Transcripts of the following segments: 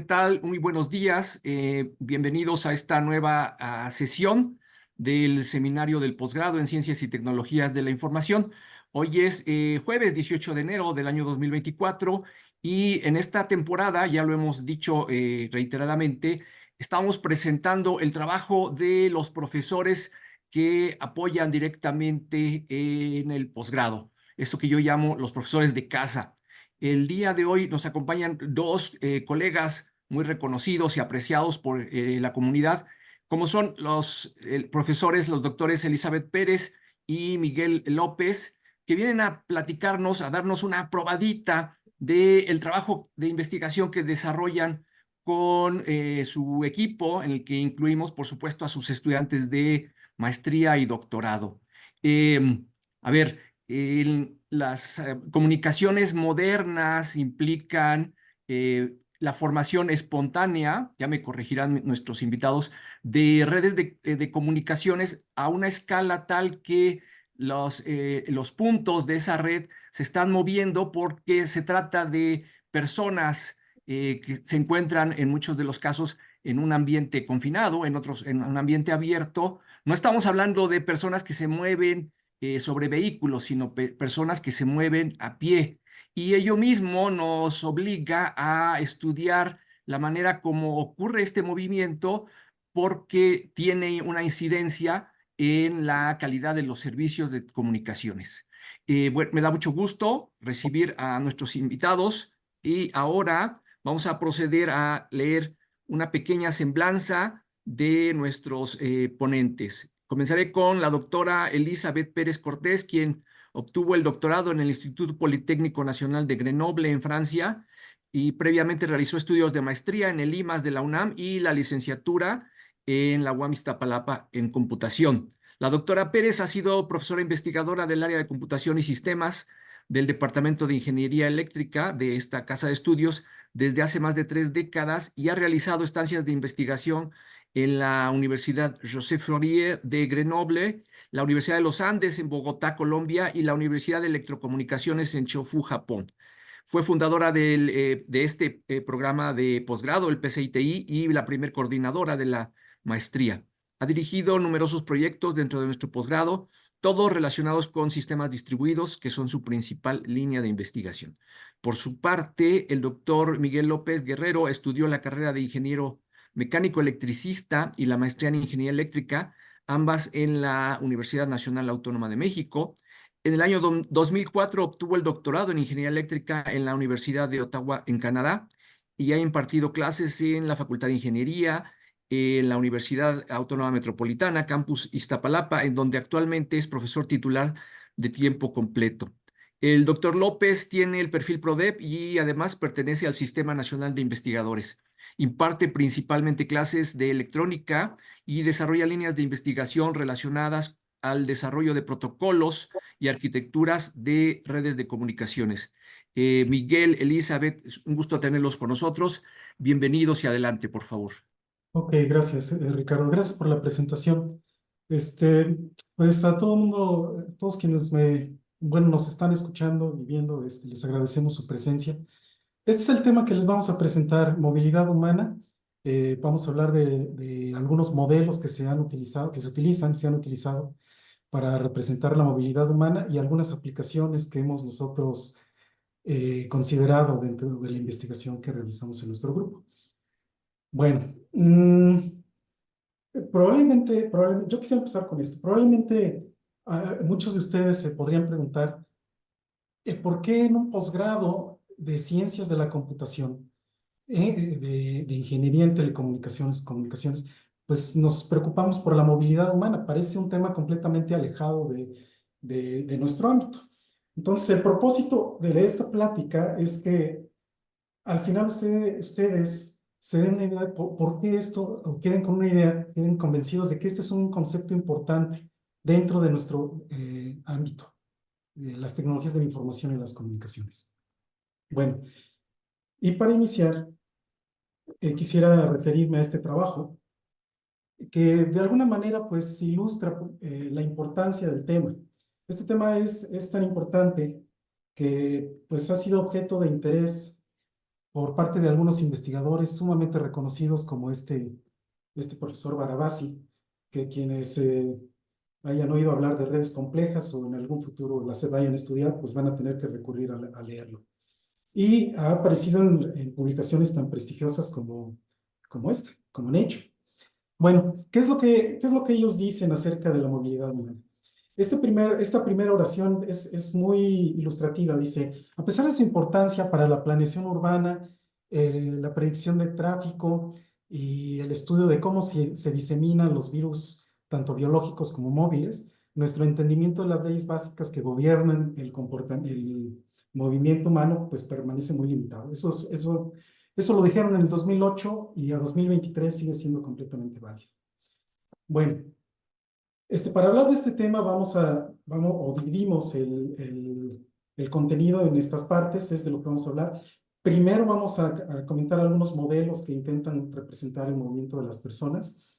tal? Muy buenos días. Bienvenidos a esta nueva sesión del Seminario del Posgrado en Ciencias y Tecnologías de la Información. Hoy es jueves 18 de enero del año 2024 y en esta temporada, ya lo hemos dicho reiteradamente, estamos presentando el trabajo de los profesores que apoyan directamente en el posgrado. Eso que yo llamo los profesores de casa. El día de hoy nos acompañan dos colegas muy reconocidos y apreciados por la comunidad, como son los profesores, los doctores Elizabeth Pérez y Miguel López, que vienen a platicarnos, a darnos una probadita del trabajo de investigación que desarrollan con su equipo, en el que incluimos, por supuesto, a sus estudiantes de maestría y doctorado. A ver, las comunicaciones modernas implican la formación espontánea, ya me corregirán nuestros invitados, de redes de comunicaciones a una escala tal que los puntos de esa red se están moviendo porque se trata de personas que se encuentran en muchos de los casos en un ambiente confinado, en otros en un ambiente abierto. No estamos hablando de personas que se mueven sobre vehículos, sino personas que se mueven a pie. Y ello mismo nos obliga a estudiar la manera como ocurre este movimiento porque tiene una incidencia en la calidad de los servicios de comunicaciones. Bueno, me da mucho gusto recibir a nuestros invitados y ahora vamos a proceder a leer una pequeña semblanza de nuestros ponentes. Comenzaré con la doctora Elizabeth Pérez Cortés, quien obtuvo el doctorado en el Instituto Politécnico Nacional de Grenoble, en Francia, y previamente realizó estudios de maestría en el IMAS de la UNAM y la licenciatura en la UAM Iztapalapa en computación. La doctora Pérez ha sido profesora investigadora del área de computación y sistemas del Departamento de Ingeniería Eléctrica de esta casa de estudios desde hace más de 3 décadas y ha realizado estancias de investigación en la Universidad Joseph Fourier de Grenoble, la Universidad de los Andes en Bogotá, Colombia, y la Universidad de Electrocomunicaciones en Chofu, Japón. Fue fundadora de este programa de posgrado, el PCITI, y la primer coordinadora de la maestría. Ha dirigido numerosos proyectos dentro de nuestro posgrado, todos relacionados con sistemas distribuidos, que son su principal línea de investigación. Por su parte, el doctor Miguel López Guerrero estudió la carrera de ingeniero mecánico electricista y la maestría en ingeniería eléctrica, ambas en la Universidad Nacional Autónoma de México. En el año 2004 obtuvo el doctorado en ingeniería eléctrica en la Universidad de Ottawa, en Canadá, y ha impartido clases en la Facultad de Ingeniería, en la Universidad Autónoma Metropolitana, Campus Iztapalapa, en donde actualmente es profesor titular de tiempo completo. El doctor López tiene el perfil PRODEP y además pertenece al Sistema Nacional de Investigadores. Imparte principalmente clases de electrónica y desarrolla líneas de investigación relacionadas al desarrollo de protocolos y arquitecturas de redes de comunicaciones. Miguel, Elizabeth, es un gusto tenerlos con nosotros. Bienvenidos y adelante, por favor. Ok, gracias, Ricardo. Gracias por la presentación. Este, pues a todo mundo, todos quienes nos están escuchando y viendo, les agradecemos su presencia. Este es el tema que les vamos a presentar, movilidad humana. Vamos a hablar de algunos modelos que se han utilizado, se han utilizado para representar la movilidad humana y algunas aplicaciones que hemos nosotros considerado dentro de la investigación que realizamos en nuestro grupo. Bueno, probablemente, yo quisiera empezar con esto. Probablemente muchos de ustedes se podrían preguntar, ¿por qué en un posgrado de ciencias de la computación, de ingeniería en telecomunicaciones, comunicaciones, pues nos preocupamos por la movilidad humana? Parece un tema completamente alejado de nuestro ámbito. Entonces, el propósito de esta plática es que al final ustedes se den una idea de por qué esto, o queden con una idea, queden convencidos de que este es un concepto importante dentro de nuestro ámbito, de las tecnologías de la información y las comunicaciones. Bueno, y para iniciar, quisiera referirme a este trabajo, que de alguna manera pues ilustra la importancia del tema. Este tema es tan importante que pues ha sido objeto de interés por parte de algunos investigadores sumamente reconocidos como este profesor Barabasi, que quienes hayan oído hablar de redes complejas o en algún futuro las vayan a estudiar, pues van a tener que recurrir a leerlo. Y ha aparecido en publicaciones tan prestigiosas como esta, como Nature. Bueno, qué es lo que ellos dicen acerca de la movilidad humana? Esta primera oración es muy ilustrativa. Dice, a pesar de su importancia para la planeación urbana, la predicción de tráfico y el estudio de cómo se diseminan los virus, tanto biológicos como móviles, nuestro entendimiento de las leyes básicas que gobiernan el movimiento humano, pues permanece muy limitado. Eso lo dijeron en el 2008 y a 2023 sigue siendo completamente válido. Bueno, para hablar de este tema o dividimos el contenido en estas partes, es de lo que vamos a hablar. Primero vamos a comentar algunos modelos que intentan representar el movimiento de las personas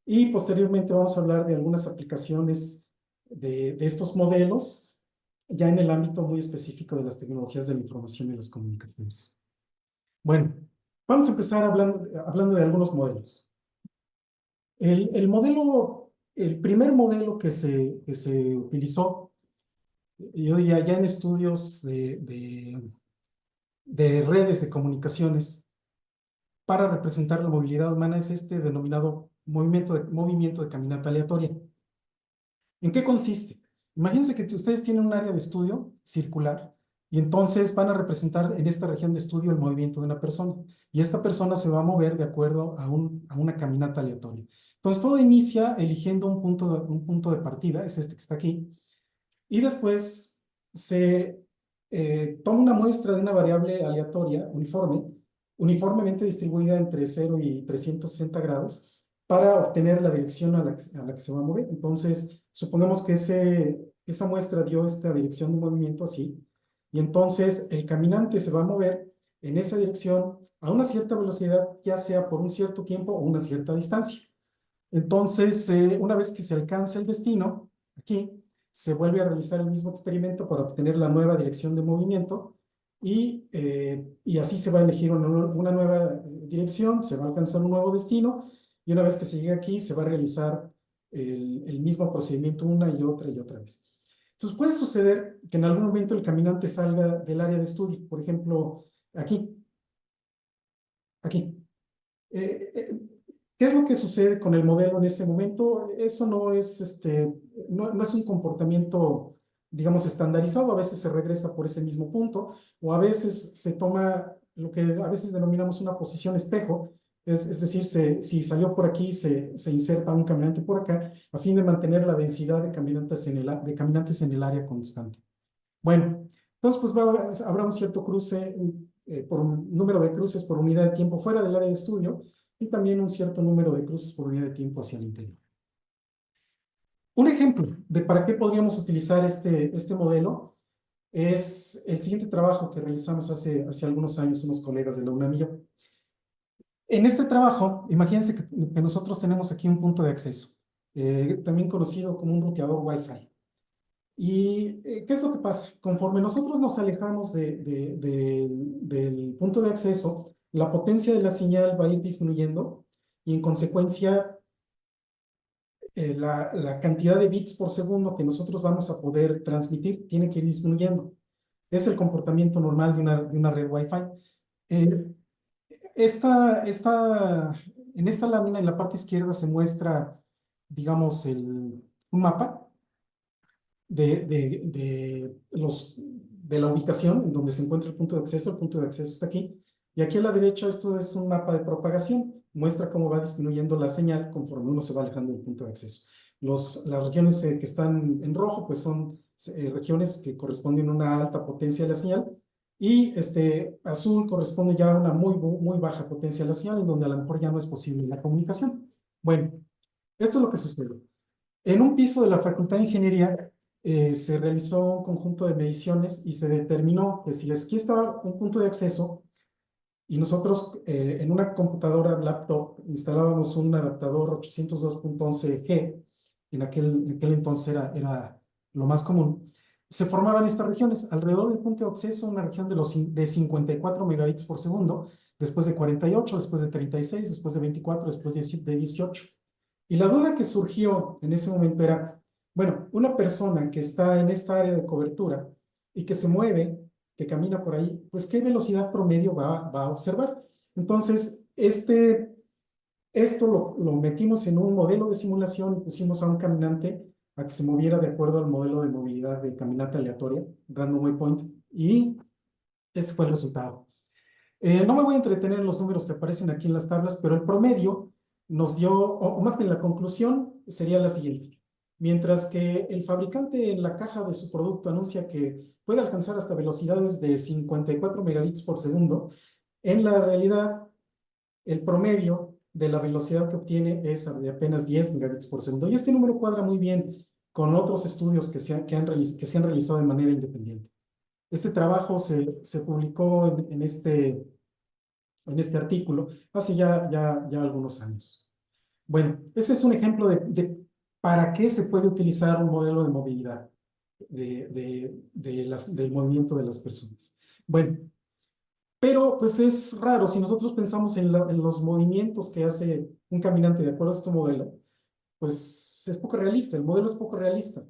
y posteriormente vamos a hablar de algunas aplicaciones de estos modelos ya en el ámbito muy específico de las tecnologías de la información y las comunicaciones. Bueno, vamos a empezar hablando de algunos modelos. El primer modelo que se utilizó, yo diría ya en estudios de redes de comunicaciones para representar la movilidad humana es este denominado movimiento de caminata aleatoria. ¿En qué consiste? Imagínense que ustedes tienen un área de estudio circular y entonces van a representar en esta región de estudio el movimiento de una persona y esta persona se va a mover de acuerdo a una caminata aleatoria. Entonces todo inicia eligiendo un punto de partida, es este que está aquí, y después se toma una muestra de una variable aleatoria uniformemente distribuida entre 0 y 360 grados, para obtener la dirección a la que se va a mover. Entonces, supongamos que esa muestra dio esta dirección de movimiento así, y entonces el caminante se va a mover en esa dirección a una cierta velocidad, ya sea por un cierto tiempo o una cierta distancia. Entonces, una vez que se alcanza el destino, aquí se vuelve a realizar el mismo experimento para obtener la nueva dirección de movimiento y así se va a elegir una nueva dirección, se va a alcanzar un nuevo destino y una vez que se llegue aquí se va a realizar el mismo procedimiento una y otra vez. Entonces puede suceder que en algún momento el caminante salga del área de estudio, por ejemplo, aquí. ¿Qué es lo que sucede con el modelo en ese momento? Eso no es un comportamiento, digamos, estandarizado. A veces se regresa por ese mismo punto o a veces se toma lo que a veces denominamos una posición espejo. Es decir, si salió por aquí, se inserta un caminante por acá a fin de mantener la densidad de caminantes en el área constante. Bueno, entonces pues habrá un cierto cruce por un número de cruces por unidad de tiempo fuera del área de estudio y también un cierto número de cruces por unidad de tiempo hacia el interior. Un ejemplo de para qué podríamos utilizar este modelo es el siguiente trabajo que realizamos hace algunos años unos colegas de la UNAM y yo. En este trabajo, imagínense que nosotros tenemos aquí un punto de acceso, también conocido como un ruteador Wi-Fi. ¿Y qué es lo que pasa? Conforme nosotros nos alejamos del punto de acceso, la potencia de la señal va a ir disminuyendo y en consecuencia la cantidad de bits por segundo que nosotros vamos a poder transmitir tiene que ir disminuyendo. Es el comportamiento normal de una red Wi-Fi. Eh, en esta lámina, en la parte izquierda, se muestra, digamos, un mapa de la ubicación en donde se encuentra el punto de acceso. El punto de acceso está aquí. Y aquí a la derecha esto es un mapa de propagación. Muestra cómo va disminuyendo la señal conforme uno se va alejando del punto de acceso. Las regiones que están en rojo pues son regiones que corresponden a una alta potencia de la señal. Y azul corresponde ya a una muy baja potencia de la señal, en donde a lo mejor ya no es posible la comunicación. Bueno, esto es lo que sucede. En un piso de la Facultad de Ingeniería se realizó un conjunto de mediciones y se determinó que si aquí estaba un punto de acceso y nosotros en una computadora laptop instalábamos un adaptador 802.11G, en aquel entonces era lo más común. se formaban estas regiones. Alrededor del punto de acceso, una región de 54 megabits por segundo, después de 48, después de 36, después de 24, después de 18. Y la duda que surgió en ese momento era, bueno, una persona que está en esta área de cobertura y que se mueve, que camina por ahí, pues ¿qué velocidad promedio va a observar? Entonces, esto lo metimos en un modelo de simulación y pusimos a un caminante a que se moviera de acuerdo al modelo de movilidad de caminata aleatoria, Random Waypoint, y ese fue el resultado. No me voy a entretener en los números que aparecen aquí en las tablas, pero el promedio nos dio, o más bien la conclusión sería la siguiente. Mientras que el fabricante en la caja de su producto anuncia que puede alcanzar hasta velocidades de 54 megabits por segundo, en la realidad el promedio de la velocidad que obtiene es de apenas 10 megabits por segundo. Y este número cuadra muy bien con otros estudios que se han realizado de manera independiente. Este trabajo se publicó en este artículo hace ya algunos años. Bueno, ese es un ejemplo de para qué se puede utilizar un modelo de movilidad del movimiento de las personas. Bueno, pero pues es raro, si nosotros pensamos en los movimientos que hace un caminante de acuerdo a este modelo, pues es poco realista, el modelo es poco realista.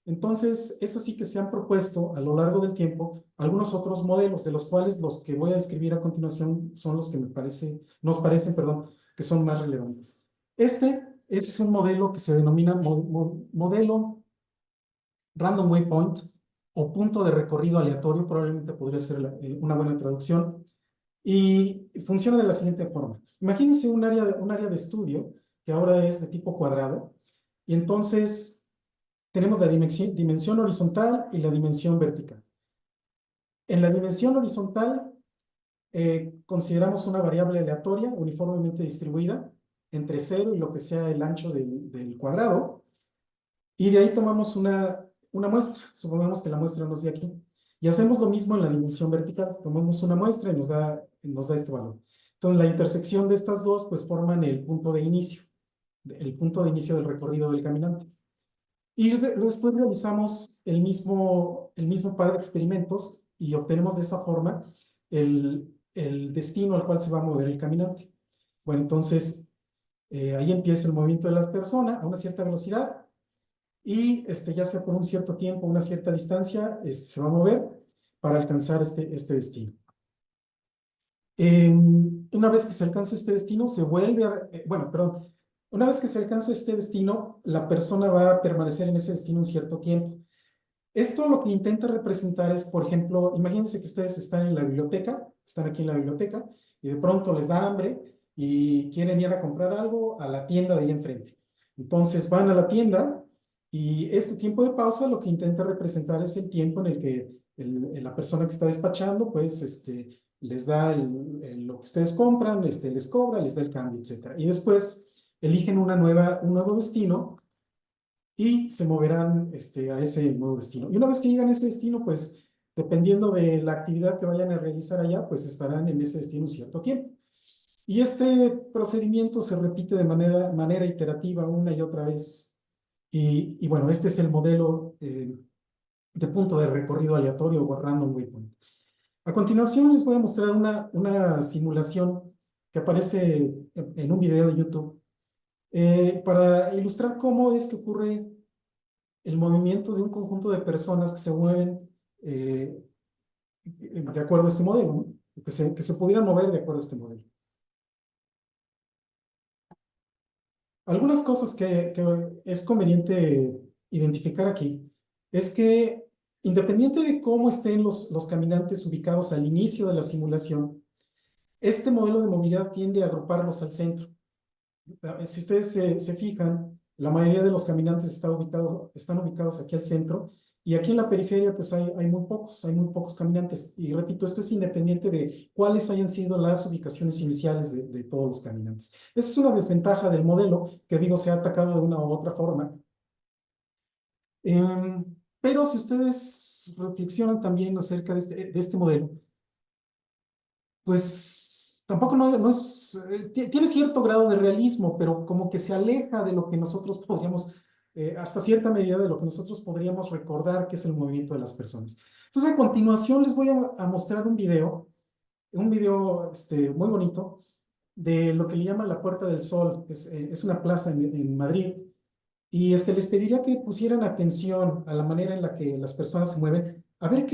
Entonces, es así que se han propuesto a lo largo del tiempo algunos otros modelos, de los cuales los que voy a describir a continuación son los que nos parecen, perdón, que son más relevantes. Este es un modelo que se denomina modelo Random Waypoint o punto de recorrido aleatorio, probablemente podría ser una buena traducción, y funciona de la siguiente forma. Imagínense un área de estudio que ahora es de tipo cuadrado, y entonces tenemos la dimensión horizontal y la dimensión vertical. En la dimensión horizontal consideramos una variable aleatoria uniformemente distribuida entre 0 y lo que sea el ancho del cuadrado, y de ahí tomamos una muestra. Supongamos que la muestra nos da aquí. Y hacemos lo mismo en la dimensión vertical. Tomamos una muestra y nos da este valor. Entonces, la intersección de estas dos, pues, forman el punto de inicio del recorrido del caminante. Y después realizamos el mismo par de experimentos y obtenemos de esa forma el destino al cual se va a mover el caminante. Bueno, entonces, ahí empieza el movimiento de las personas a una cierta velocidad y ya sea por un cierto tiempo, una cierta distancia, se va a mover para alcanzar este destino. Una vez que se alcanza este destino, se vuelve bueno, perdón, una vez que se alcanza este destino, la persona va a permanecer en ese destino un cierto tiempo. Esto lo que intenta representar es, por ejemplo, imagínense que ustedes están en la biblioteca, están aquí en la biblioteca, y de pronto les da hambre y quieren ir a comprar algo a la tienda de ahí enfrente. Entonces van a la tienda y este tiempo de pausa lo que intenta representar es el tiempo en el que la persona que está despachando, pues, les da lo que ustedes compran, les cobra, les da el cambio, etc. Y después eligen un nuevo destino y se moverán a ese nuevo destino. Y una vez que llegan a ese destino, pues, dependiendo de la actividad que vayan a realizar allá, pues estarán en ese destino un cierto tiempo. Y este procedimiento se repite de manera iterativa una y otra vez. Y bueno, este es el modelo de punto de recorrido aleatorio o random waypoint. A continuación les voy a mostrar una simulación que aparece en un video de YouTube para ilustrar cómo es que ocurre el movimiento de un conjunto de personas que se mueven de acuerdo a este modelo, ¿no? Que se pudieran mover de acuerdo a este modelo. Algunas cosas que es conveniente identificar aquí es que independiente de cómo estén los caminantes ubicados al inicio de la simulación, este modelo de movilidad tiende a agruparlos al centro. Si ustedes se fijan, la mayoría de los caminantes están ubicados aquí al centro y aquí en la periferia pues hay muy pocos caminantes. Y repito, esto es independiente de cuáles hayan sido las ubicaciones iniciales de todos los caminantes. Esa es una desventaja del modelo que digo se ha atacado de una u otra forma. Pero si ustedes reflexionan también acerca de este modelo, pues tampoco no es, tiene cierto grado de realismo, pero como que se aleja de lo que nosotros podríamos hasta cierta medida de lo que nosotros podríamos recordar que es el movimiento de las personas. Entonces, a continuación les voy a mostrar un video muy bonito de lo que le llaman la Puerta del Sol. Es una plaza en Madrid. Y les pediría que pusieran atención a la manera en la que las personas se mueven, a ver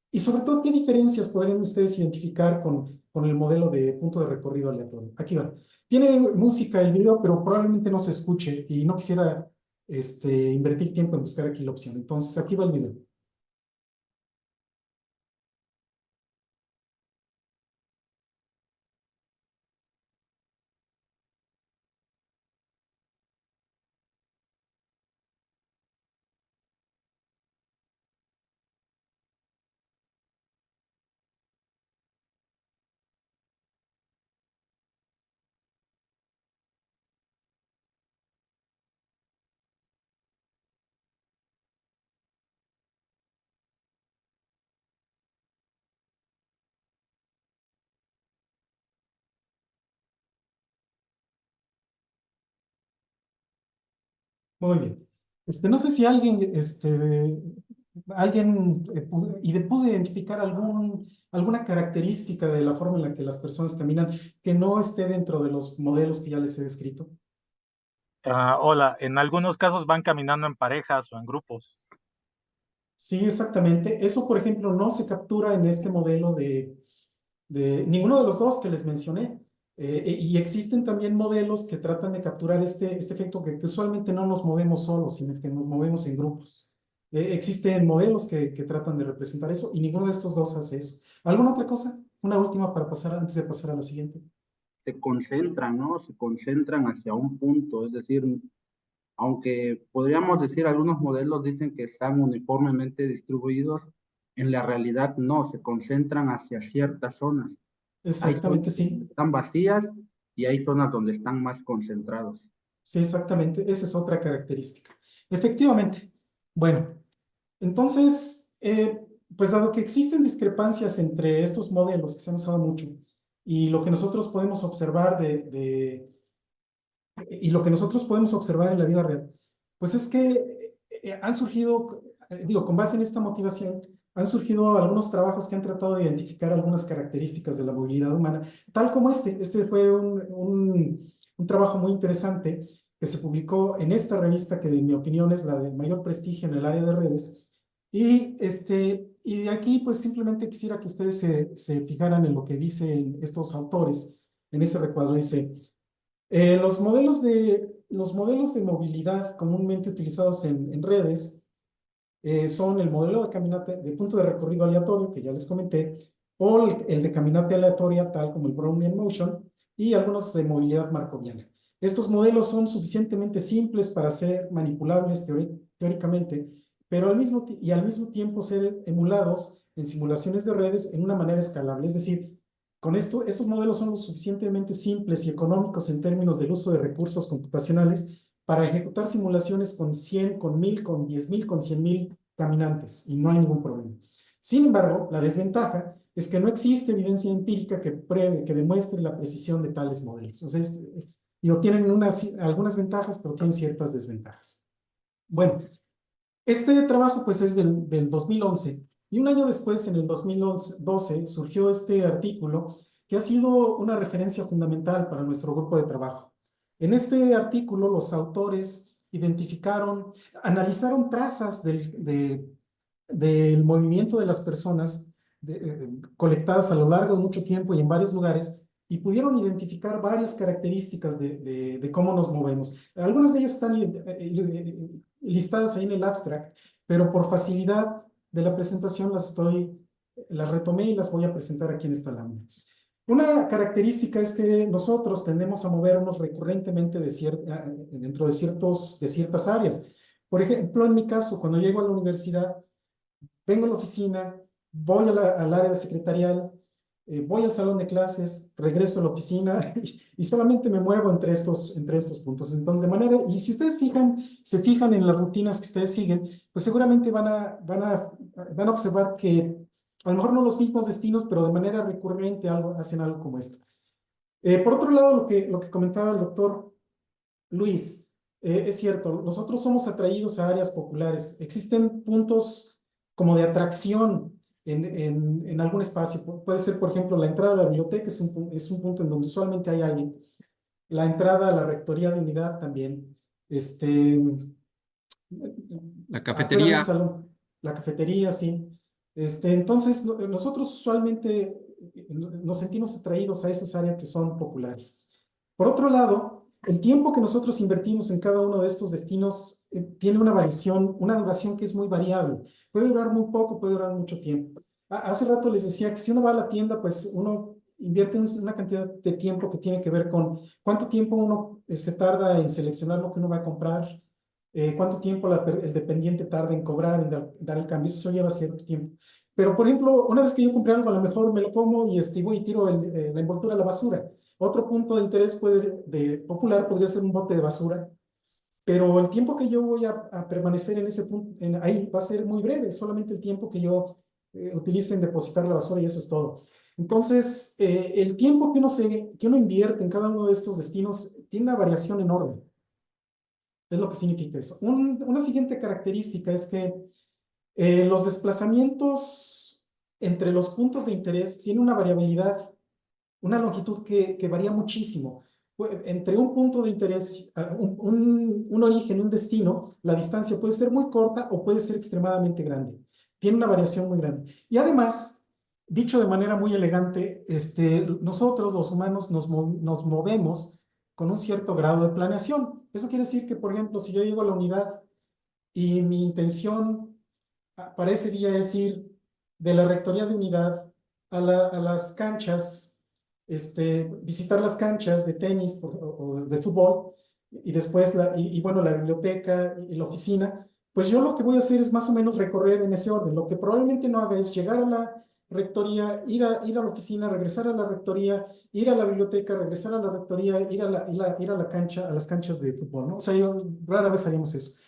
y sobre todo qué diferencias podrían ustedes identificar con el modelo de punto de recorrido aleatorio. Aquí va. Tiene música el video, pero probablemente no se escuche y no quisiera invertir tiempo en buscar aquí la opción. Entonces, aquí va el video. Muy bien. No sé si alguien pudo identificar alguna característica de la forma en la que las personas caminan que no esté dentro de los modelos que ya les he descrito. Hola, en algunos casos van caminando en parejas o en grupos. Sí, exactamente. Eso, por ejemplo, no se captura en este modelo de ninguno de los dos que les mencioné. Y existen también modelos que tratan de capturar este efecto que usualmente no nos movemos solos, sino que nos movemos en grupos. Existen modelos que tratan de representar eso y ninguno de estos dos hace eso. ¿Alguna otra cosa? Una última para pasar, antes de pasar a la siguiente. Se concentran, ¿no? Se concentran hacia un punto, es decir, aunque podríamos decir algunos modelos dicen que están uniformemente distribuidos, en la realidad no, se concentran hacia ciertas zonas. Hay zonas Exactamente, donde sí. están vacías y hay zonas donde están más concentrados. Sí, exactamente. Esa es otra característica. Efectivamente. Bueno, entonces, pues dado que existen discrepancias entre estos modelos que se han usado mucho y lo que nosotros podemos observar y lo que nosotros podemos observar en la vida real, pues es que han surgido, digo, con base en esta motivación, han surgido algunos trabajos que han tratado de identificar algunas características de la movilidad humana, tal como este. Este fue un trabajo muy interesante que se publicó en esta revista, que en mi opinión es la de mayor prestigio en el área de redes. Y de aquí, pues simplemente quisiera que ustedes se fijaran en lo que dicen estos autores. En ese recuadro dice: los modelos de movilidad comúnmente utilizados en redes son el modelo de caminata de punto de recorrido aleatorio, que ya les comenté, o el de caminata aleatoria, tal como el Brownian Motion, y algunos de movilidad markoviana. Estos modelos son suficientemente simples para ser manipulables teóricamente, pero al mismo tiempo ser emulados en simulaciones de redes en una manera escalable. Es decir, con esto, estos modelos son lo suficientemente simples y económicos en términos del uso de recursos computacionales para ejecutar simulaciones con 100, con 1000, con 10,000, con 100,000 caminantes, y no hay ningún problema. Sin embargo, la desventaja es que no existe evidencia empírica que demuestre la precisión de tales modelos. O sea, tienen algunas ventajas, pero tienen ciertas desventajas. Bueno, este trabajo pues es del 2011, y un año después, en el 2012, surgió este artículo que ha sido una referencia fundamental para nuestro grupo de trabajo. En este artículo, los autores analizaron trazas del movimiento de las personas colectadas a lo largo de mucho tiempo y en varios lugares, y pudieron identificar varias características de cómo nos movemos. Algunas de ellas están listadas ahí en el abstract, pero por facilidad de la presentación las retomé y las voy a presentar aquí en esta lámina. Una característica es que nosotros tendemos a movernos recurrentemente dentro de ciertas áreas. Por ejemplo, en mi caso, cuando llego a la universidad, vengo a la oficina, voy al área secretarial, voy al salón de clases, regreso a la oficina y solamente me muevo entre estos puntos. Entonces, y si ustedes se fijan en las rutinas que ustedes siguen, pues seguramente van a observar que a lo mejor no los mismos destinos, pero de manera recurrente hacen algo como esto. Por otro lado, lo que comentaba el doctor Luis, Es cierto, nosotros somos atraídos a áreas populares. Existen puntos como de atracción en algún espacio. Puede ser, por ejemplo, la entrada a la biblioteca es un punto en donde usualmente hay alguien. La entrada a la rectoría de unidad también. La Afuera de un cafetería. salón, la cafetería, sí. Entonces, nosotros usualmente nos sentimos atraídos a esas áreas que son populares. Por otro lado, el tiempo que nosotros invertimos en cada uno de estos destinos tiene una variación, una duración que es muy variable. Puede durar muy poco, puede durar mucho tiempo. Hace rato les decía que si uno va a la tienda, pues uno invierte una cantidad de tiempo que tiene que ver con cuánto tiempo uno se tarda en seleccionar lo que uno va a comprar, cuánto tiempo el dependiente tarda en cobrar, en dar el cambio. Eso lleva cierto tiempo. Pero, por ejemplo, una vez que yo compré algo, a lo mejor me lo como y voy y tiro la envoltura a la basura. Otro punto de interés popular podría ser un bote de basura, pero el tiempo que yo voy a permanecer en ese punto, ahí va a ser muy breve, solamente el tiempo que yo utilice en depositar la basura y eso es todo. Entonces, el tiempo que uno invierte en cada uno de estos destinos tiene una variación enorme. Es lo que significa eso. Una siguiente característica es que los desplazamientos entre los puntos de interés tienen una variabilidad, una longitud que varía muchísimo. Entre un punto de interés, un origen, un destino, la distancia puede ser muy corta o puede ser extremadamente grande. Tiene una variación muy grande. Y además, dicho de manera muy elegante, nosotros los humanos nos movemos con un cierto grado de planeación. Eso quiere decir que, por ejemplo, si yo llego a la unidad y mi intención para ese día es ir de la rectoría de unidad a las canchas, visitar las canchas de tenis o de fútbol y después, bueno, la biblioteca y la oficina, pues yo lo que voy a hacer es más o menos recorrer en ese orden. Lo que probablemente no haga es llegar a la rectoría, ir a la oficina, regresar a la rectoría, ir a la biblioteca, regresar a la rectoría, ir a la cancha, a las canchas de fútbol, ¿no? O sea, rara vez haríamos eso.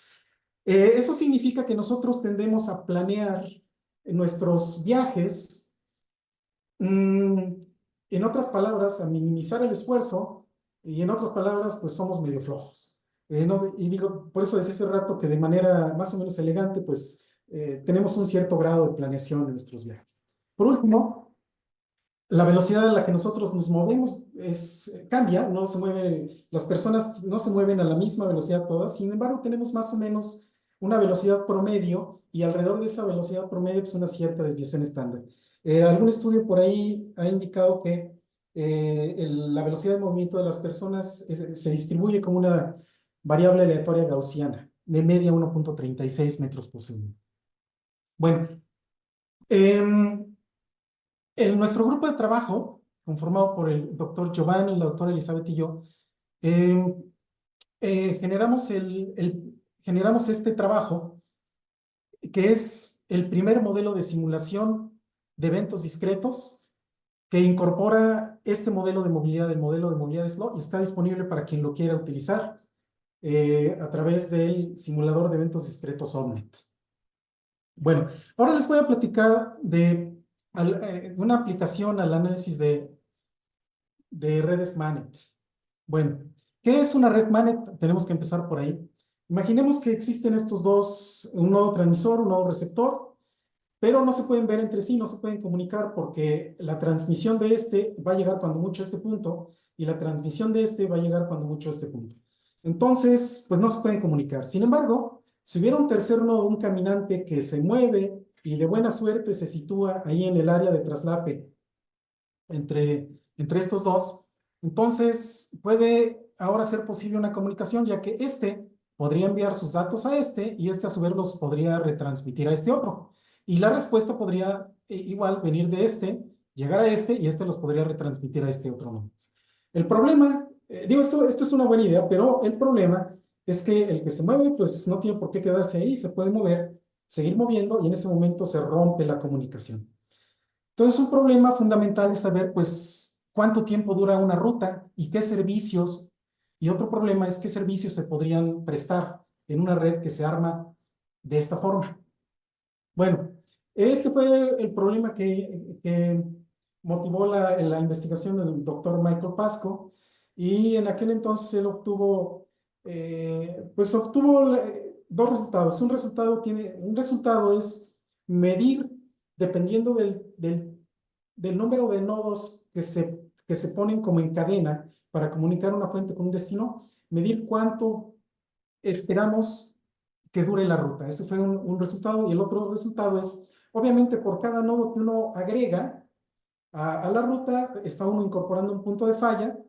Eso significa que nosotros tendemos a planear nuestros viajes, en otras palabras, a minimizar el esfuerzo, y en otras palabras, pues somos medio flojos. Y digo, por eso decía hace rato que de manera más o menos elegante, pues tenemos un cierto grado de planeación en nuestros viajes. Por último, la velocidad a la que nosotros nos movemos cambia, las personas no se mueven a la misma velocidad todas, sin embargo tenemos más o menos una velocidad promedio y alrededor de esa velocidad promedio pues una cierta desviación estándar. Algún estudio por ahí ha indicado que la velocidad de movimiento de las personas se distribuye como una variable aleatoria gaussiana, de media 1.36 metros por segundo. Bueno, en nuestro grupo de trabajo, conformado por el doctor Giovanni, la doctora Elizabeth y yo, generamos este trabajo, que es el primer modelo de simulación de eventos discretos que incorpora este modelo de movilidad, el modelo de movilidad SLO, y está disponible para quien lo quiera utilizar a través del simulador de eventos discretos Omnet. Bueno, ahora les voy a platicar de una aplicación al análisis de redes MANET. Bueno, ¿qué es una red MANET? Tenemos que empezar por ahí. Imaginemos que existen estos dos, un nodo transmisor, un nodo receptor, pero no se pueden ver entre sí, no se pueden comunicar porque la transmisión de este va a llegar cuando mucho a este punto y la transmisión de este va a llegar cuando mucho a este punto. Entonces, pues no se pueden comunicar. Sin embargo, si hubiera un tercer nodo, un caminante que se mueve y de buena suerte se sitúa ahí en el área de traslape entre estos dos, entonces puede ahora ser posible una comunicación, ya que este podría enviar sus datos a este y este a su vez los podría retransmitir a este otro. Y la respuesta podría igual venir de este, llegar a este y este los podría retransmitir a este otro nodo. El problema, esto es una buena idea, pero el problema es que el que se mueve pues no tiene por qué quedarse ahí, se puede mover, seguir moviendo y en ese momento se rompe la comunicación. Entonces, un problema fundamental es saber, pues, cuánto tiempo dura una ruta y qué servicios. Y otro problema es qué servicios se podrían prestar en una red que se arma de esta forma. Bueno, este fue el problema que motivó la investigación del doctor Michael Pasco. Y en aquel entonces él obtuvo pues obtuvo dos resultados. Un resultado es medir, dependiendo del número de nodos que se ponen como en cadena para comunicar una fuente con un destino, medir cuánto esperamos que dure la ruta. Ese fue un resultado. Y el otro resultado es, obviamente, por cada nodo que uno agrega a la ruta, está uno incorporando un punto de falla,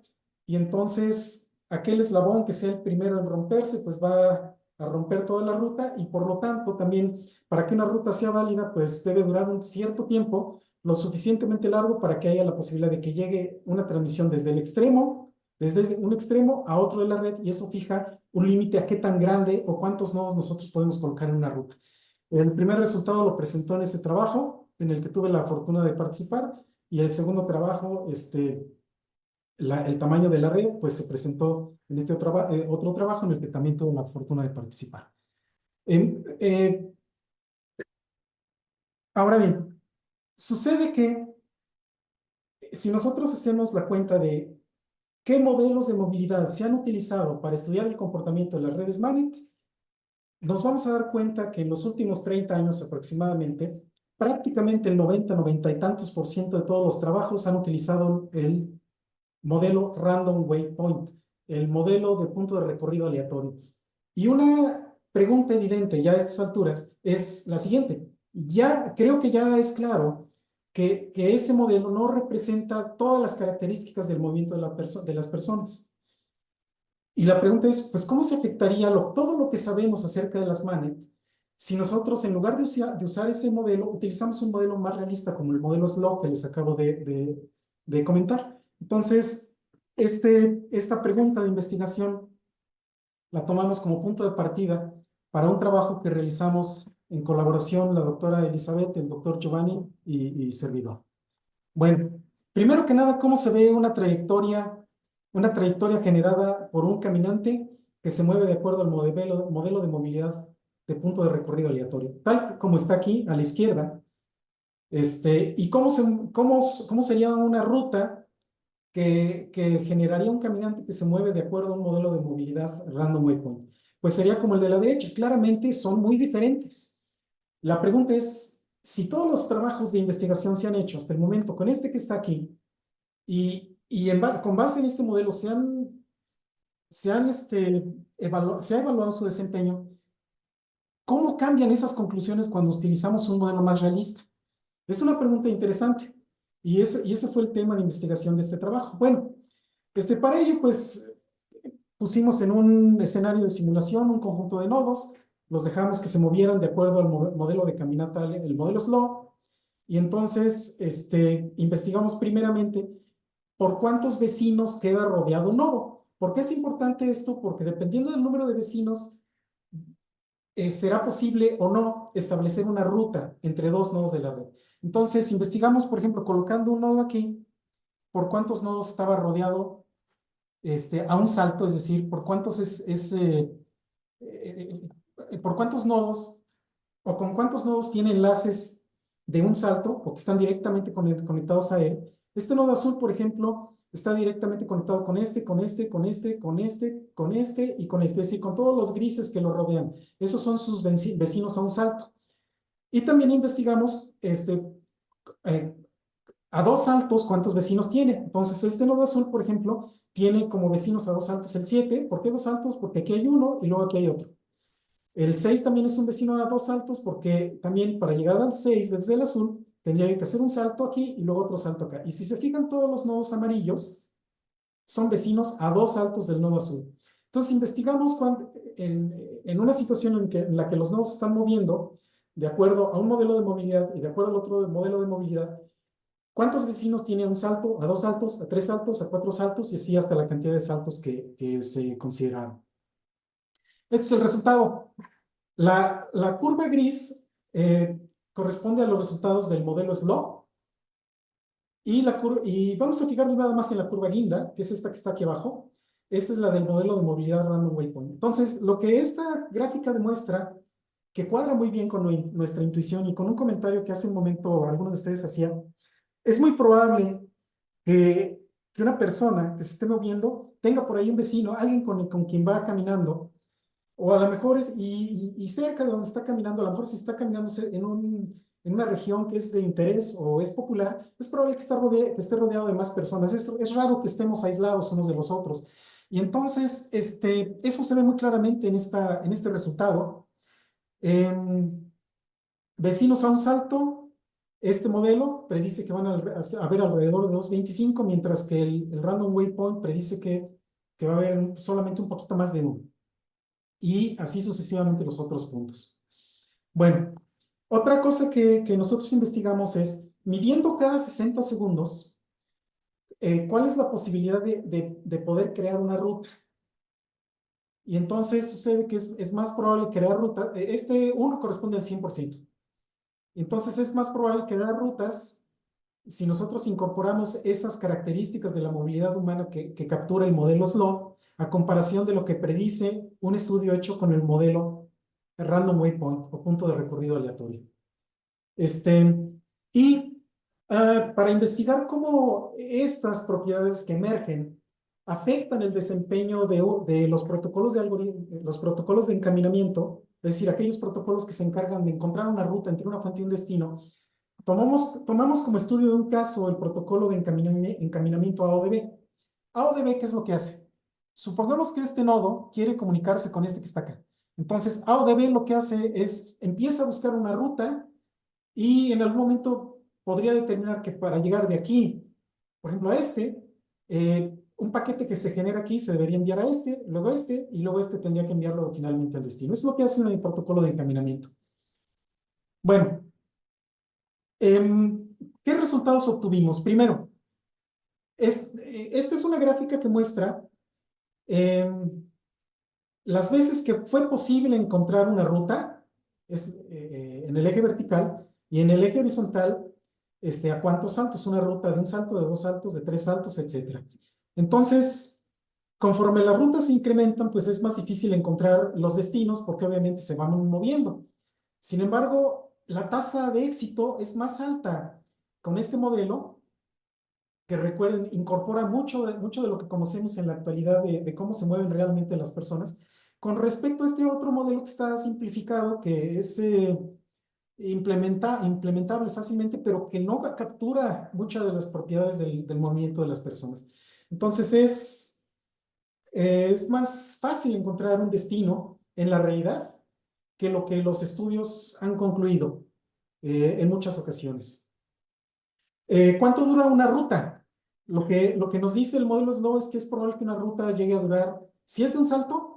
y entonces aquel eslabón que sea el primero en romperse, pues va a romper toda la ruta, y por lo tanto también, para que una ruta sea válida, pues debe durar un cierto tiempo, lo suficientemente largo para que haya la posibilidad de que llegue una transmisión desde un extremo a otro de la red, y eso fija un límite a qué tan grande o cuántos nodos nosotros podemos colocar en una ruta. El primer resultado lo presentó en ese trabajo, en el que tuve la fortuna de participar, y el segundo trabajo, el tamaño de la red, pues se presentó en este otro trabajo en el que también tuve la fortuna de participar. Ahora bien, sucede que si nosotros hacemos la cuenta de qué modelos de movilidad se han utilizado para estudiar el comportamiento de las redes MANET, nos vamos a dar cuenta que en los últimos 30 años aproximadamente, prácticamente el 90 y tantos por ciento de todos los trabajos han utilizado el modelo Random Waypoint, el modelo de punto de recorrido aleatorio. Y una pregunta evidente ya a estas alturas es la siguiente. Creo que ya es claro que ese modelo no representa todas las características del movimiento de las personas. Y la pregunta es, pues, ¿cómo se afectaría todo lo que sabemos acerca de las MANET si nosotros, en lugar de usar ese modelo, utilizamos un modelo más realista como el modelo SLO que les acabo de comentar? Entonces, esta pregunta de investigación la tomamos como punto de partida para un trabajo que realizamos en colaboración la doctora Elizabeth, el doctor Giovanni y servidor. Bueno, primero que nada, ¿cómo se ve una trayectoria generada por un caminante que se mueve de acuerdo al modelo de movilidad de punto de recorrido aleatorio? Tal como está aquí a la izquierda. ¿Y cómo sería una ruta que generaría un caminante que se mueve de acuerdo a un modelo de movilidad random waypoint? Pues sería como el de la derecha. Claramente son muy diferentes. La pregunta es, si todos los trabajos de investigación se han hecho hasta el momento con este que está aquí, con base en este modelo se ha evaluado su desempeño, ¿cómo cambian esas conclusiones cuando utilizamos un modelo más realista? Es una pregunta interesante, y ese fue el tema de investigación de este trabajo. Bueno, para ello, pues, pusimos en un escenario de simulación un conjunto de nodos, los dejamos que se movieran de acuerdo al modelo de caminata, el modelo SLO, y entonces investigamos primeramente por cuántos vecinos queda rodeado un nodo. ¿Por qué es importante esto? Porque dependiendo del número de vecinos, será posible o no establecer una ruta entre dos nodos de la red. Entonces, investigamos, por ejemplo, colocando un nodo aquí, por cuántos nodos estaba rodeado a un salto, es decir, por cuántos por cuántos nodos o con cuántos nodos tiene enlaces de un salto o que están directamente conectados a él. Este nodo azul, por ejemplo, está directamente conectado con este y con este, y con este, es decir, con todos los grises que lo rodean. Esos son sus vecinos a un salto. Y también investigamos a dos saltos cuántos vecinos tiene. Entonces, este nodo azul, por ejemplo, tiene como vecinos a dos saltos el 7. ¿Por qué dos saltos? Porque aquí hay uno y luego aquí hay otro. El 6 también es un vecino a dos saltos, porque también para llegar al 6 desde el azul tendría que hacer un salto aquí y luego otro salto acá. Y si se fijan, todos los nodos amarillos son vecinos a dos saltos del nodo azul. Entonces investigamos en una situación en la que los nodos se están moviendo de acuerdo a un modelo de movilidad y de acuerdo al otro modelo de movilidad, ¿cuántos vecinos tiene un salto, a dos saltos, a tres saltos, a cuatro saltos, y así hasta la cantidad de saltos que se consideraron? Este es el resultado. La curva gris corresponde a los resultados del modelo SLO, y vamos a fijarnos nada más en la curva guinda, que es esta que está aquí abajo. Esta es la del modelo de movilidad Random Waypoint. Entonces, lo que esta gráfica demuestra, que cuadra muy bien con nuestra intuición y con un comentario que hace un momento alguno de ustedes hacía, es muy probable que que una persona que se esté moviendo tenga por ahí un vecino, alguien con quien va caminando, o a lo mejor y cerca de donde está caminando, a lo mejor si está caminando en una región que es de interés o es popular, es probable que esté rodeado de más personas. Es raro que estemos aislados unos de los otros. Y entonces, eso se ve muy claramente en este resultado. Vecinos a un salto, este modelo predice que van a haber alrededor de 2.25, mientras que el Random Waypoint predice que va a haber solamente un poquito más de 1. Y así sucesivamente los otros puntos. Bueno, otra cosa que nosotros investigamos es, midiendo cada 60 segundos, ¿cuál es la posibilidad de poder crear una ruta? Y entonces sucede que es más probable crear ruta, este 1 corresponde al 100%. Entonces es más probable crear rutas si nosotros incorporamos esas características de la movilidad humana que captura el modelo SLO, a comparación de lo que predice un estudio hecho con el modelo Random Waypoint o punto de recorrido aleatorio. Para investigar cómo estas propiedades que emergen afectan el desempeño de los protocolos los protocolos de encaminamiento, es decir, aquellos protocolos que se encargan de encontrar una ruta entre una fuente y un destino, tomamos como estudio de un caso el protocolo de encaminamiento AODB. AODB, ¿qué es lo que hace? Supongamos que este nodo quiere comunicarse con este que está acá. Entonces, AODB lo que hace es, empieza a buscar una ruta y en algún momento podría determinar que para llegar de aquí, por ejemplo, a un paquete que se genera aquí se debería enviar a y luego tendría que enviarlo finalmente al destino. Eso es lo que hace el protocolo de encaminamiento. Bueno, ¿qué resultados obtuvimos? Primero, esta es una gráfica que muestra las veces que fue posible encontrar una ruta en el eje vertical y en el eje horizontal, a cuántos saltos, una ruta de un salto, de 2 saltos, de 3 saltos, etc. Entonces, conforme las rutas se incrementan, pues es más difícil encontrar los destinos porque obviamente se van moviendo. Sin embargo, la tasa de éxito es más alta con este modelo, que recuerden, incorpora mucho de lo que conocemos en la actualidad de cómo se mueven realmente las personas, con respecto a este otro modelo que está simplificado, que es implementable fácilmente, pero que no captura muchas de las propiedades del movimiento de las personas. Entonces es más fácil encontrar un destino en la realidad que lo que los estudios han concluido en muchas ocasiones. ¿Cuánto dura una ruta? Lo que nos dice el modelo SLO es que es probable que una ruta llegue a durar, si es de un salto,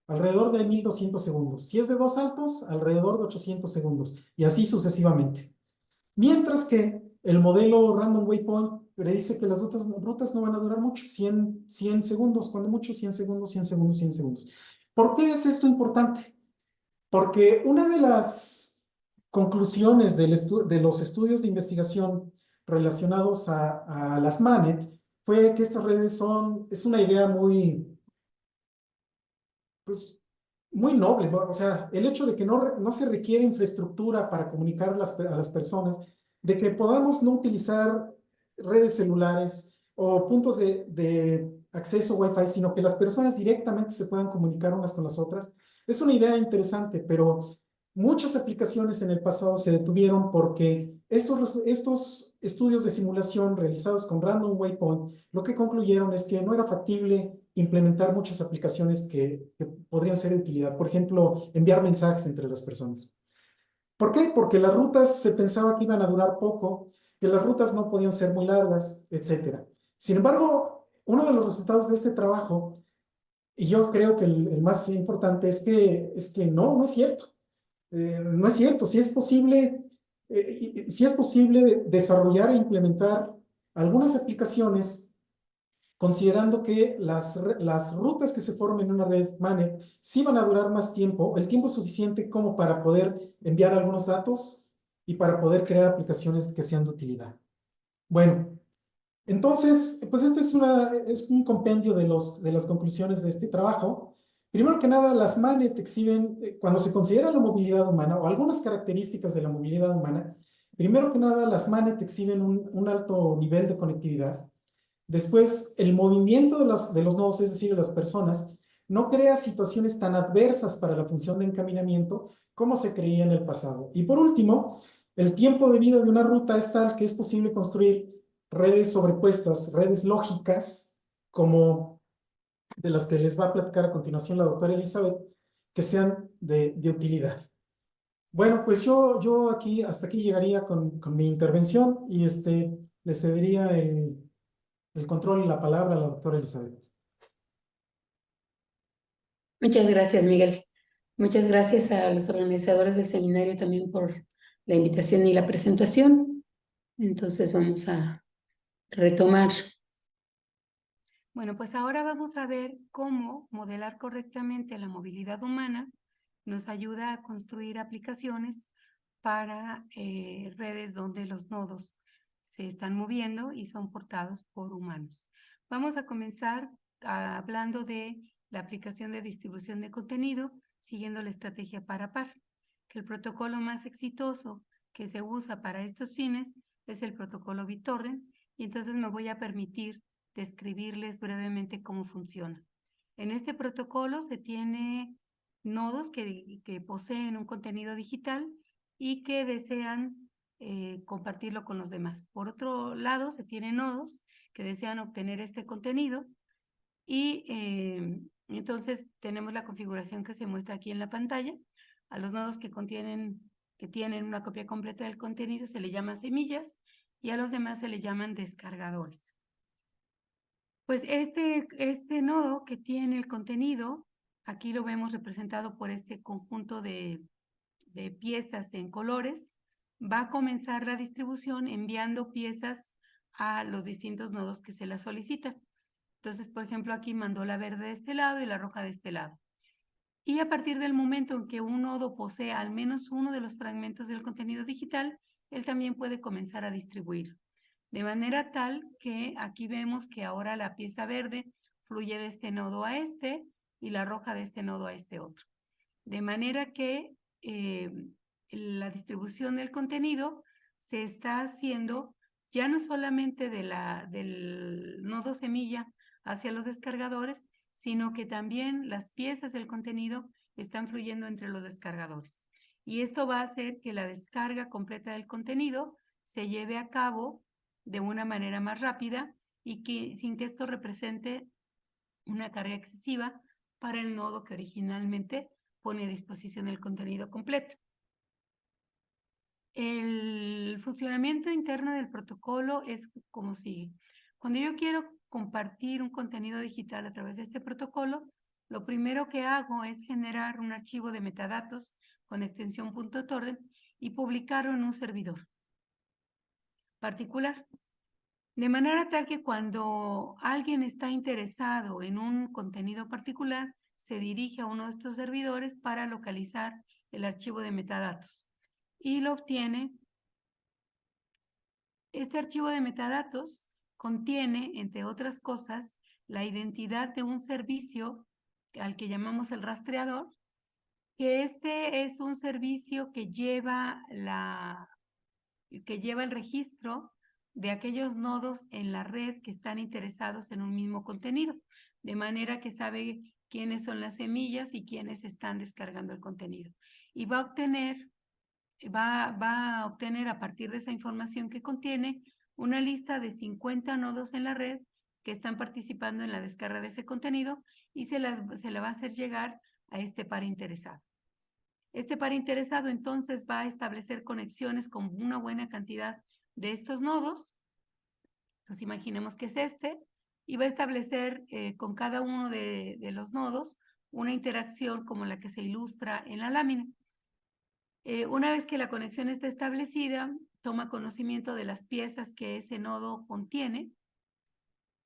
alrededor de 1.200 segundos. Si es de 2 saltos, alrededor de 800 segundos. Y así sucesivamente. Mientras que el modelo Random Waypoint predice que las rutas no van a durar mucho, 100 segundos, cuando mucho 100 segundos, 100 segundos, 100 segundos. ¿Por qué es esto importante? Porque una de las conclusiones de los estudios de investigación relacionados a las MANET fue que estas redes es una idea pues, muy noble, ¿no? O sea, el hecho de que no se requiere infraestructura para comunicar a las personas, de que podamos no utilizar redes celulares o puntos de acceso Wi-Fi, sino que las personas directamente se puedan comunicar unas con las otras, es una idea interesante, pero muchas aplicaciones en el pasado se detuvieron porque estos estudios de simulación realizados con Random Waypoint lo que concluyeron es que no era factible implementar muchas aplicaciones que podrían ser de utilidad. Por ejemplo, enviar mensajes entre las personas. ¿Por qué? Porque las rutas se pensaba que iban a durar poco, que las rutas no podían ser muy largas, etc. Sin embargo, uno de los resultados de este trabajo, y yo creo que el más importante, es que no es cierto. No es cierto. Si es posible desarrollar e implementar algunas aplicaciones considerando que las rutas que se formen en una red MANET sí van a durar más tiempo, el tiempo suficiente como para poder enviar algunos datos y para poder crear aplicaciones que sean de utilidad. Bueno, entonces, pues este es un compendio de las conclusiones de este trabajo. Primero que nada, las MANET exhiben, cuando se considera la movilidad humana o algunas características de la movilidad humana, primero que nada, las MANET exhiben un alto nivel de conectividad. Después, el movimiento de los nodos, es decir, de las personas, no crea situaciones tan adversas para la función de encaminamiento como se creía en el pasado. Y por último, el tiempo de vida de una ruta es tal que es posible construir redes sobrepuestas, redes lógicas, como de las que les va a platicar a continuación la doctora Elizabeth, que sean de utilidad. Bueno, pues yo aquí, hasta aquí llegaría con mi intervención y le cedería el control y la palabra a la doctora Elizabeth. Muchas gracias, Miguel. Muchas gracias a los organizadores del seminario también por la invitación y la presentación. Entonces vamos a retomar. Bueno, pues ahora vamos a ver cómo modelar correctamente la movilidad humana nos ayuda a construir aplicaciones para redes donde los nodos se están moviendo y son portados por humanos. Vamos a comenzar hablando de la aplicación de distribución de contenido siguiendo la estrategia par a par, que el protocolo más exitoso que se usa para estos fines es el protocolo BitTorrent, y entonces me voy a permitir describirles brevemente cómo funciona. En este protocolo se tiene nodos que poseen un contenido digital y que desean compartirlo con los demás. Por otro lado, se tienen nodos que desean obtener este contenido y entonces tenemos la configuración que se muestra aquí en la pantalla. A los nodos que tienen una copia completa del contenido se le llama semillas y a los demás se le llaman descargadores. Pues este nodo que tiene el contenido, aquí lo vemos representado por este conjunto de piezas en colores, va a comenzar la distribución enviando piezas a los distintos nodos que se la solicitan. Entonces, por ejemplo, aquí mandó la verde de este lado y la roja de este lado. Y a partir del momento en que un nodo posee al menos uno de los fragmentos del contenido digital, él también puede comenzar a distribuir. De manera tal que aquí vemos que ahora la pieza verde fluye de este nodo a este y la roja de este nodo a este otro. De manera que la distribución del contenido se está haciendo ya no solamente del nodo semilla hacia los descargadores, sino que también las piezas del contenido están fluyendo entre los descargadores. Y esto va a hacer que la descarga completa del contenido se lleve a cabo de una manera más rápida y sin que esto represente una carga excesiva para el nodo que originalmente pone a disposición el contenido completo. El funcionamiento interno del protocolo es como sigue. Cuando yo quiero compartir un contenido digital a través de este protocolo, lo primero que hago es generar un archivo de metadatos con extensión .torrent y publicarlo en un servidor particular. De manera tal que cuando alguien está interesado en un contenido particular, se dirige a uno de estos servidores para localizar el archivo de metadatos y lo obtiene. Este archivo de metadatos contiene, entre otras cosas, la identidad de un servicio al que llamamos el rastreador, que este es un servicio que lleva el registro de aquellos nodos en la red que están interesados en un mismo contenido, de manera que sabe quiénes son las semillas y quiénes están descargando el contenido. Y va a obtener a partir de esa información que contiene una lista de 50 nodos en la red que están participando en la descarga de ese contenido y se le va a hacer llegar a este par interesado. Este par interesado entonces va a establecer conexiones con una buena cantidad de estos nodos. Entonces imaginemos que es y va a establecer con cada uno de los nodos una interacción como la que se ilustra en la lámina. Una vez que la conexión está establecida, toma conocimiento de las piezas que ese nodo contiene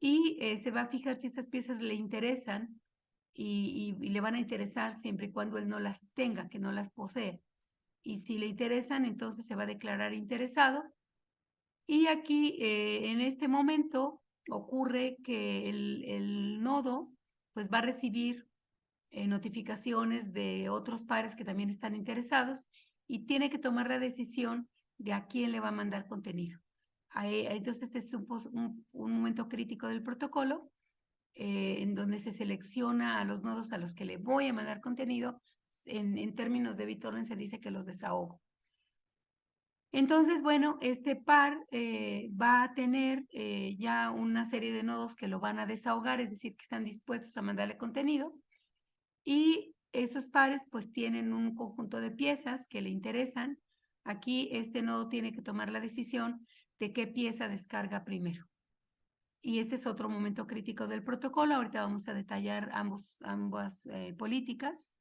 y se va a fijar si esas piezas le interesan y le van a interesar siempre y cuando él no las tenga, que no las posea. Y si le interesan, entonces se va a declarar interesado. Y aquí, en este momento, ocurre que el nodo pues va a recibir notificaciones de otros pares que también están interesados y tiene que tomar la decisión de a quién le va a mandar contenido. Entonces, este es un momento crítico del protocolo, en donde se selecciona a los nodos a los que le voy a mandar contenido. En términos de BitTorrent se dice que los desahogo. Entonces, bueno, este par va a tener ya una serie de nodos que lo van a desahogar, es decir, que están dispuestos a mandarle contenido. Y esos pares pues tienen un conjunto de piezas que le interesan. Aquí este nodo tiene que tomar la decisión de qué pieza descarga primero. Y este es otro momento crítico del protocolo. Ahorita vamos a detallar ambas políticas.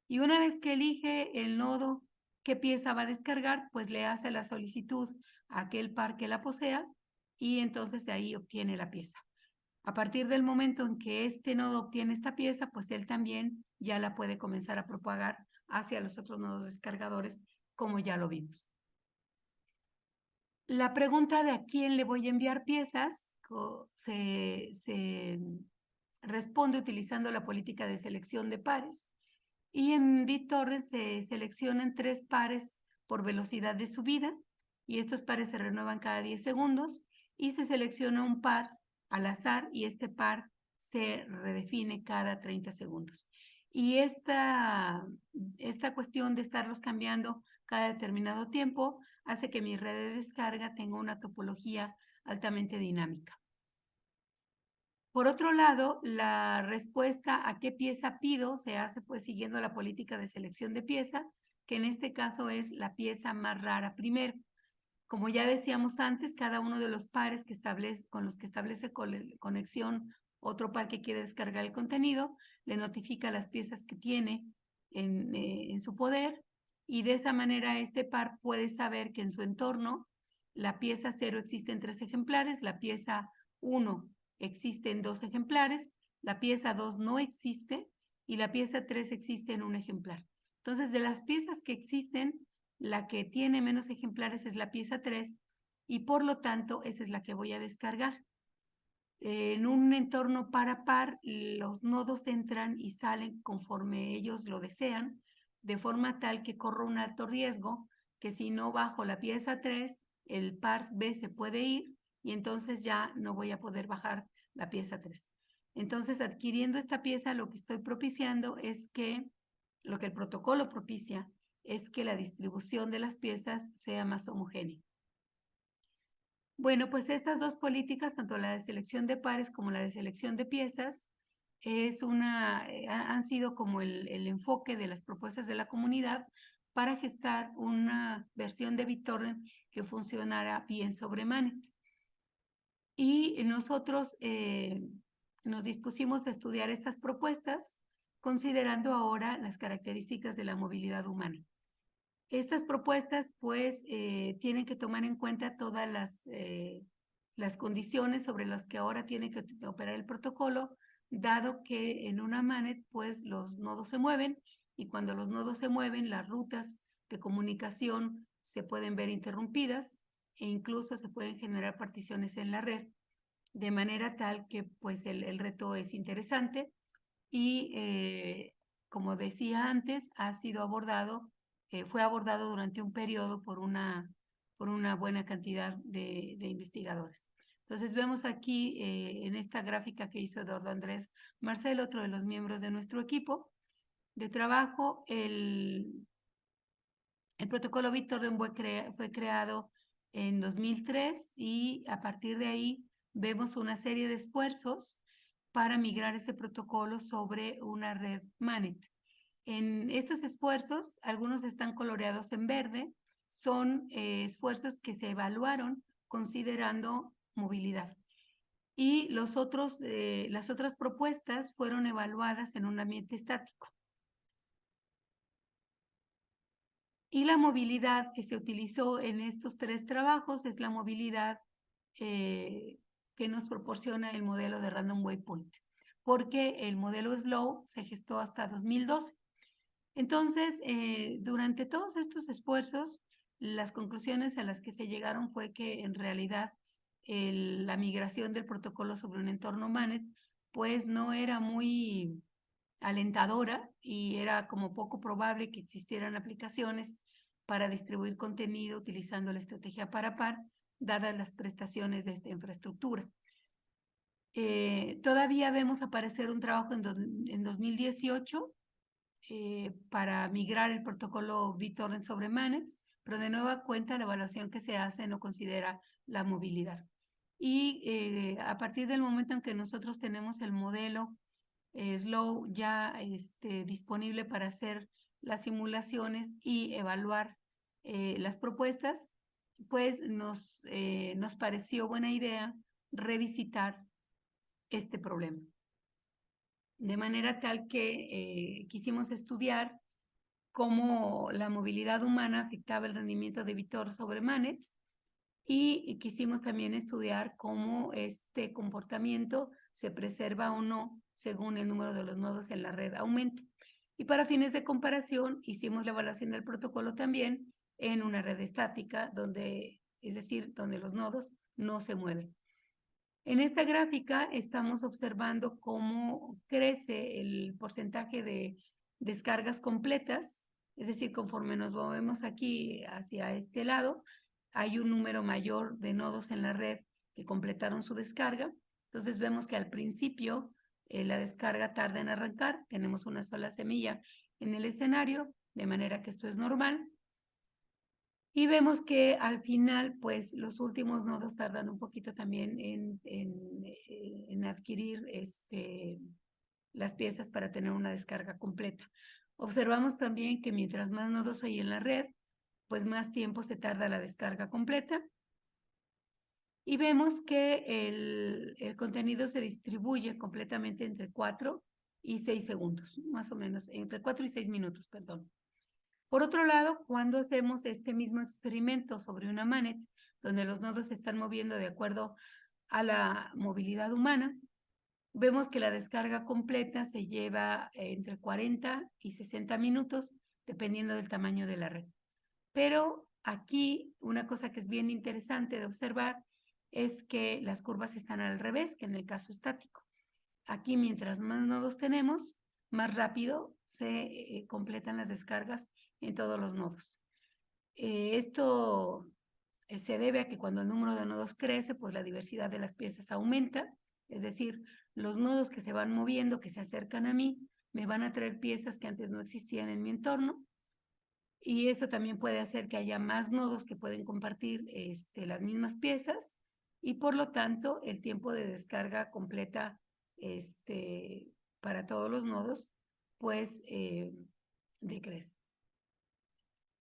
Y una vez que elige el nodo qué pieza va a descargar, pues le hace la solicitud a aquel par que la posea y entonces de ahí obtiene la pieza. A partir del momento en que este nodo obtiene esta pieza, pues él también ya la puede comenzar a propagar hacia los otros nodos descargadores, como ya lo vimos. La pregunta de a quién le voy a enviar piezas se responde utilizando la política de selección de pares. Y en BitTorrent se seleccionan 3 pares por velocidad de subida, y estos pares se renuevan cada 10 segundos, y se selecciona un par al azar, y este par se redefine cada 30 segundos. Y esta cuestión de estarlos cambiando cada determinado tiempo hace que mi red de descarga tenga una topología altamente dinámica. Por otro lado, la respuesta a qué pieza pido se hace pues siguiendo la política de selección de pieza, que en este caso es la pieza más rara primero. Como ya decíamos antes, cada uno de los pares con los que establece conexión otro par que quiere descargar el contenido, le notifica las piezas que tiene en su poder, y de esa manera este par puede saber que en su entorno la pieza 0 existe en 3 ejemplares, la pieza 1 existe en 2 ejemplares, la pieza 2 no existe y la pieza 3 existe en 1 ejemplar. Entonces, de las piezas que existen, la que tiene menos ejemplares es la pieza 3 y por lo tanto esa es la que voy a descargar. En un entorno par a par, los nodos entran y salen conforme ellos lo desean, de forma tal que corro un alto riesgo que si no bajo la pieza 3, el par B se puede ir y entonces ya no voy a poder bajar la pieza 3. Entonces, adquiriendo esta pieza, lo que estoy propiciando es que, lo que el protocolo propicia, es que la distribución de las piezas sea más homogénea. Bueno, pues estas dos políticas, tanto la de selección de pares como la de selección de piezas, han sido como el enfoque de las propuestas de la comunidad para gestar una versión de BitTorrent que funcionara bien sobre Manet. Y nosotros nos dispusimos a estudiar estas propuestas considerando ahora las características de la movilidad humana. Estas propuestas, pues, tienen que tomar en cuenta todas las condiciones sobre las que ahora tiene que operar el protocolo, dado que en una Manet, pues, los nodos se mueven y cuando los nodos se mueven, las rutas de comunicación se pueden ver interrumpidas e incluso se pueden generar particiones en la red, de manera tal que, pues, el reto es interesante y, como decía antes, fue abordado durante un periodo por una buena cantidad de investigadores. Entonces vemos aquí en esta gráfica que hizo Eduardo Andrés Marcel, otro de los miembros de nuestro equipo de trabajo, el protocolo BitTorrent fue creado en 2003 y a partir de ahí vemos una serie de esfuerzos para migrar ese protocolo sobre una red Manet. En estos esfuerzos, algunos están coloreados en verde, son esfuerzos que se evaluaron considerando movilidad. Y las otras propuestas fueron evaluadas en un ambiente estático. Y la movilidad que se utilizó en estos 3 trabajos es la movilidad que nos proporciona el modelo de Random Waypoint, porque el modelo SLOW se gestó hasta 2012. Entonces, durante todos estos esfuerzos, las conclusiones a las que se llegaron fue que en realidad la migración del protocolo sobre un entorno Manet pues no era muy alentadora y era como poco probable que existieran aplicaciones para distribuir contenido utilizando la estrategia par a par, dadas las prestaciones de esta infraestructura. Todavía vemos aparecer un trabajo en 2018 para migrar el protocolo BitTorrent sobre Manets, pero de nueva cuenta la evaluación que se hace no considera la movilidad. Y a partir del momento en que nosotros tenemos el modelo Slow ya disponible para hacer las simulaciones y evaluar las propuestas, pues nos pareció buena idea revisitar este problema. De manera tal que quisimos estudiar cómo la movilidad humana afectaba el rendimiento de BitTorrent sobre Manets y quisimos también estudiar cómo este comportamiento se preserva o no según el número de los nodos en la red aumenta. Y para fines de comparación hicimos la evaluación del protocolo también en una red estática, es decir, donde los nodos no se mueven. En esta gráfica estamos observando cómo crece el porcentaje de descargas completas, es decir, conforme nos movemos aquí hacia este lado, hay un número mayor de nodos en la red que completaron su descarga. Entonces vemos que al principio la descarga tarda en arrancar, tenemos una sola semilla en el escenario, de manera que esto es normal. Y vemos que al final, pues los últimos nodos tardan un poquito también en adquirir las piezas para tener una descarga completa. Observamos también que mientras más nodos hay en la red, pues más tiempo se tarda la descarga completa. Y vemos que el contenido se distribuye completamente entre 4 y 6 segundos, más o menos, entre 4 y 6 minutos, perdón. Por otro lado, cuando hacemos este mismo experimento sobre una manet, donde los nodos se están moviendo de acuerdo a la movilidad humana, vemos que la descarga completa se lleva entre 40 y 60 minutos, dependiendo del tamaño de la red. Pero aquí una cosa que es bien interesante de observar es que las curvas están al revés que en el caso estático. Aquí, mientras más nodos tenemos, más rápido se completan las descargas en todos los nodos. Esto se debe a que cuando el número de nodos crece, pues la diversidad de las piezas aumenta, es decir, los nodos que se van moviendo, que se acercan a mí, me van a traer piezas que antes no existían en mi entorno, y eso también puede hacer que haya más nodos que pueden compartir las mismas piezas, y por lo tanto el tiempo de descarga completa para todos los nodos, pues decrece.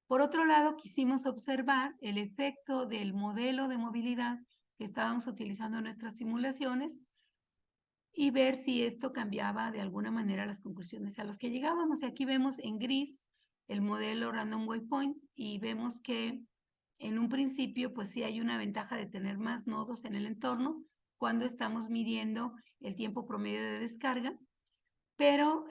Por otro lado, quisimos observar el efecto del modelo de movilidad que estábamos utilizando en nuestras simulaciones y ver si esto cambiaba de alguna manera las conclusiones a las que llegábamos. Y aquí vemos en gris el modelo Random Waypoint y vemos que en un principio pues sí hay una ventaja de tener más nodos en el entorno cuando estamos midiendo el tiempo promedio de descarga, pero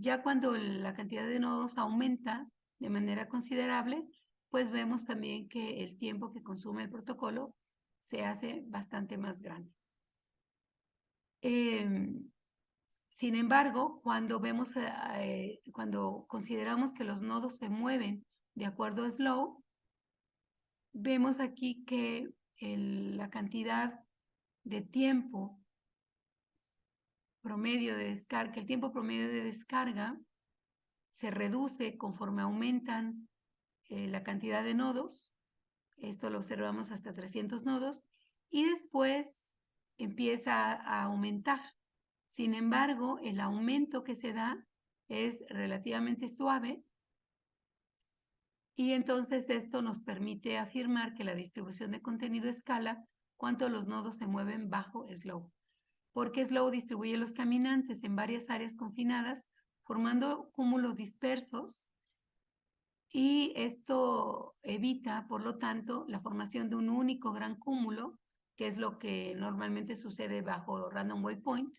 ya cuando la cantidad de nodos aumenta de manera considerable, pues vemos también que el tiempo que consume el protocolo se hace bastante más grande. Sin embargo, cuando consideramos que los nodos se mueven de acuerdo a Slow, vemos aquí que la cantidad de tiempo promedio de descarga, el tiempo promedio de descarga se reduce conforme aumentan la cantidad de nodos. Esto lo observamos hasta 300 nodos y después empieza a aumentar. Sin embargo, el aumento que se da es relativamente suave y entonces esto nos permite afirmar que la distribución de contenido escala cuánto los nodos se mueven bajo Slow, porque Slow distribuye los caminantes en varias áreas confinadas formando cúmulos dispersos y esto evita, por lo tanto, la formación de un único gran cúmulo, que es lo que normalmente sucede bajo Random Waypoint,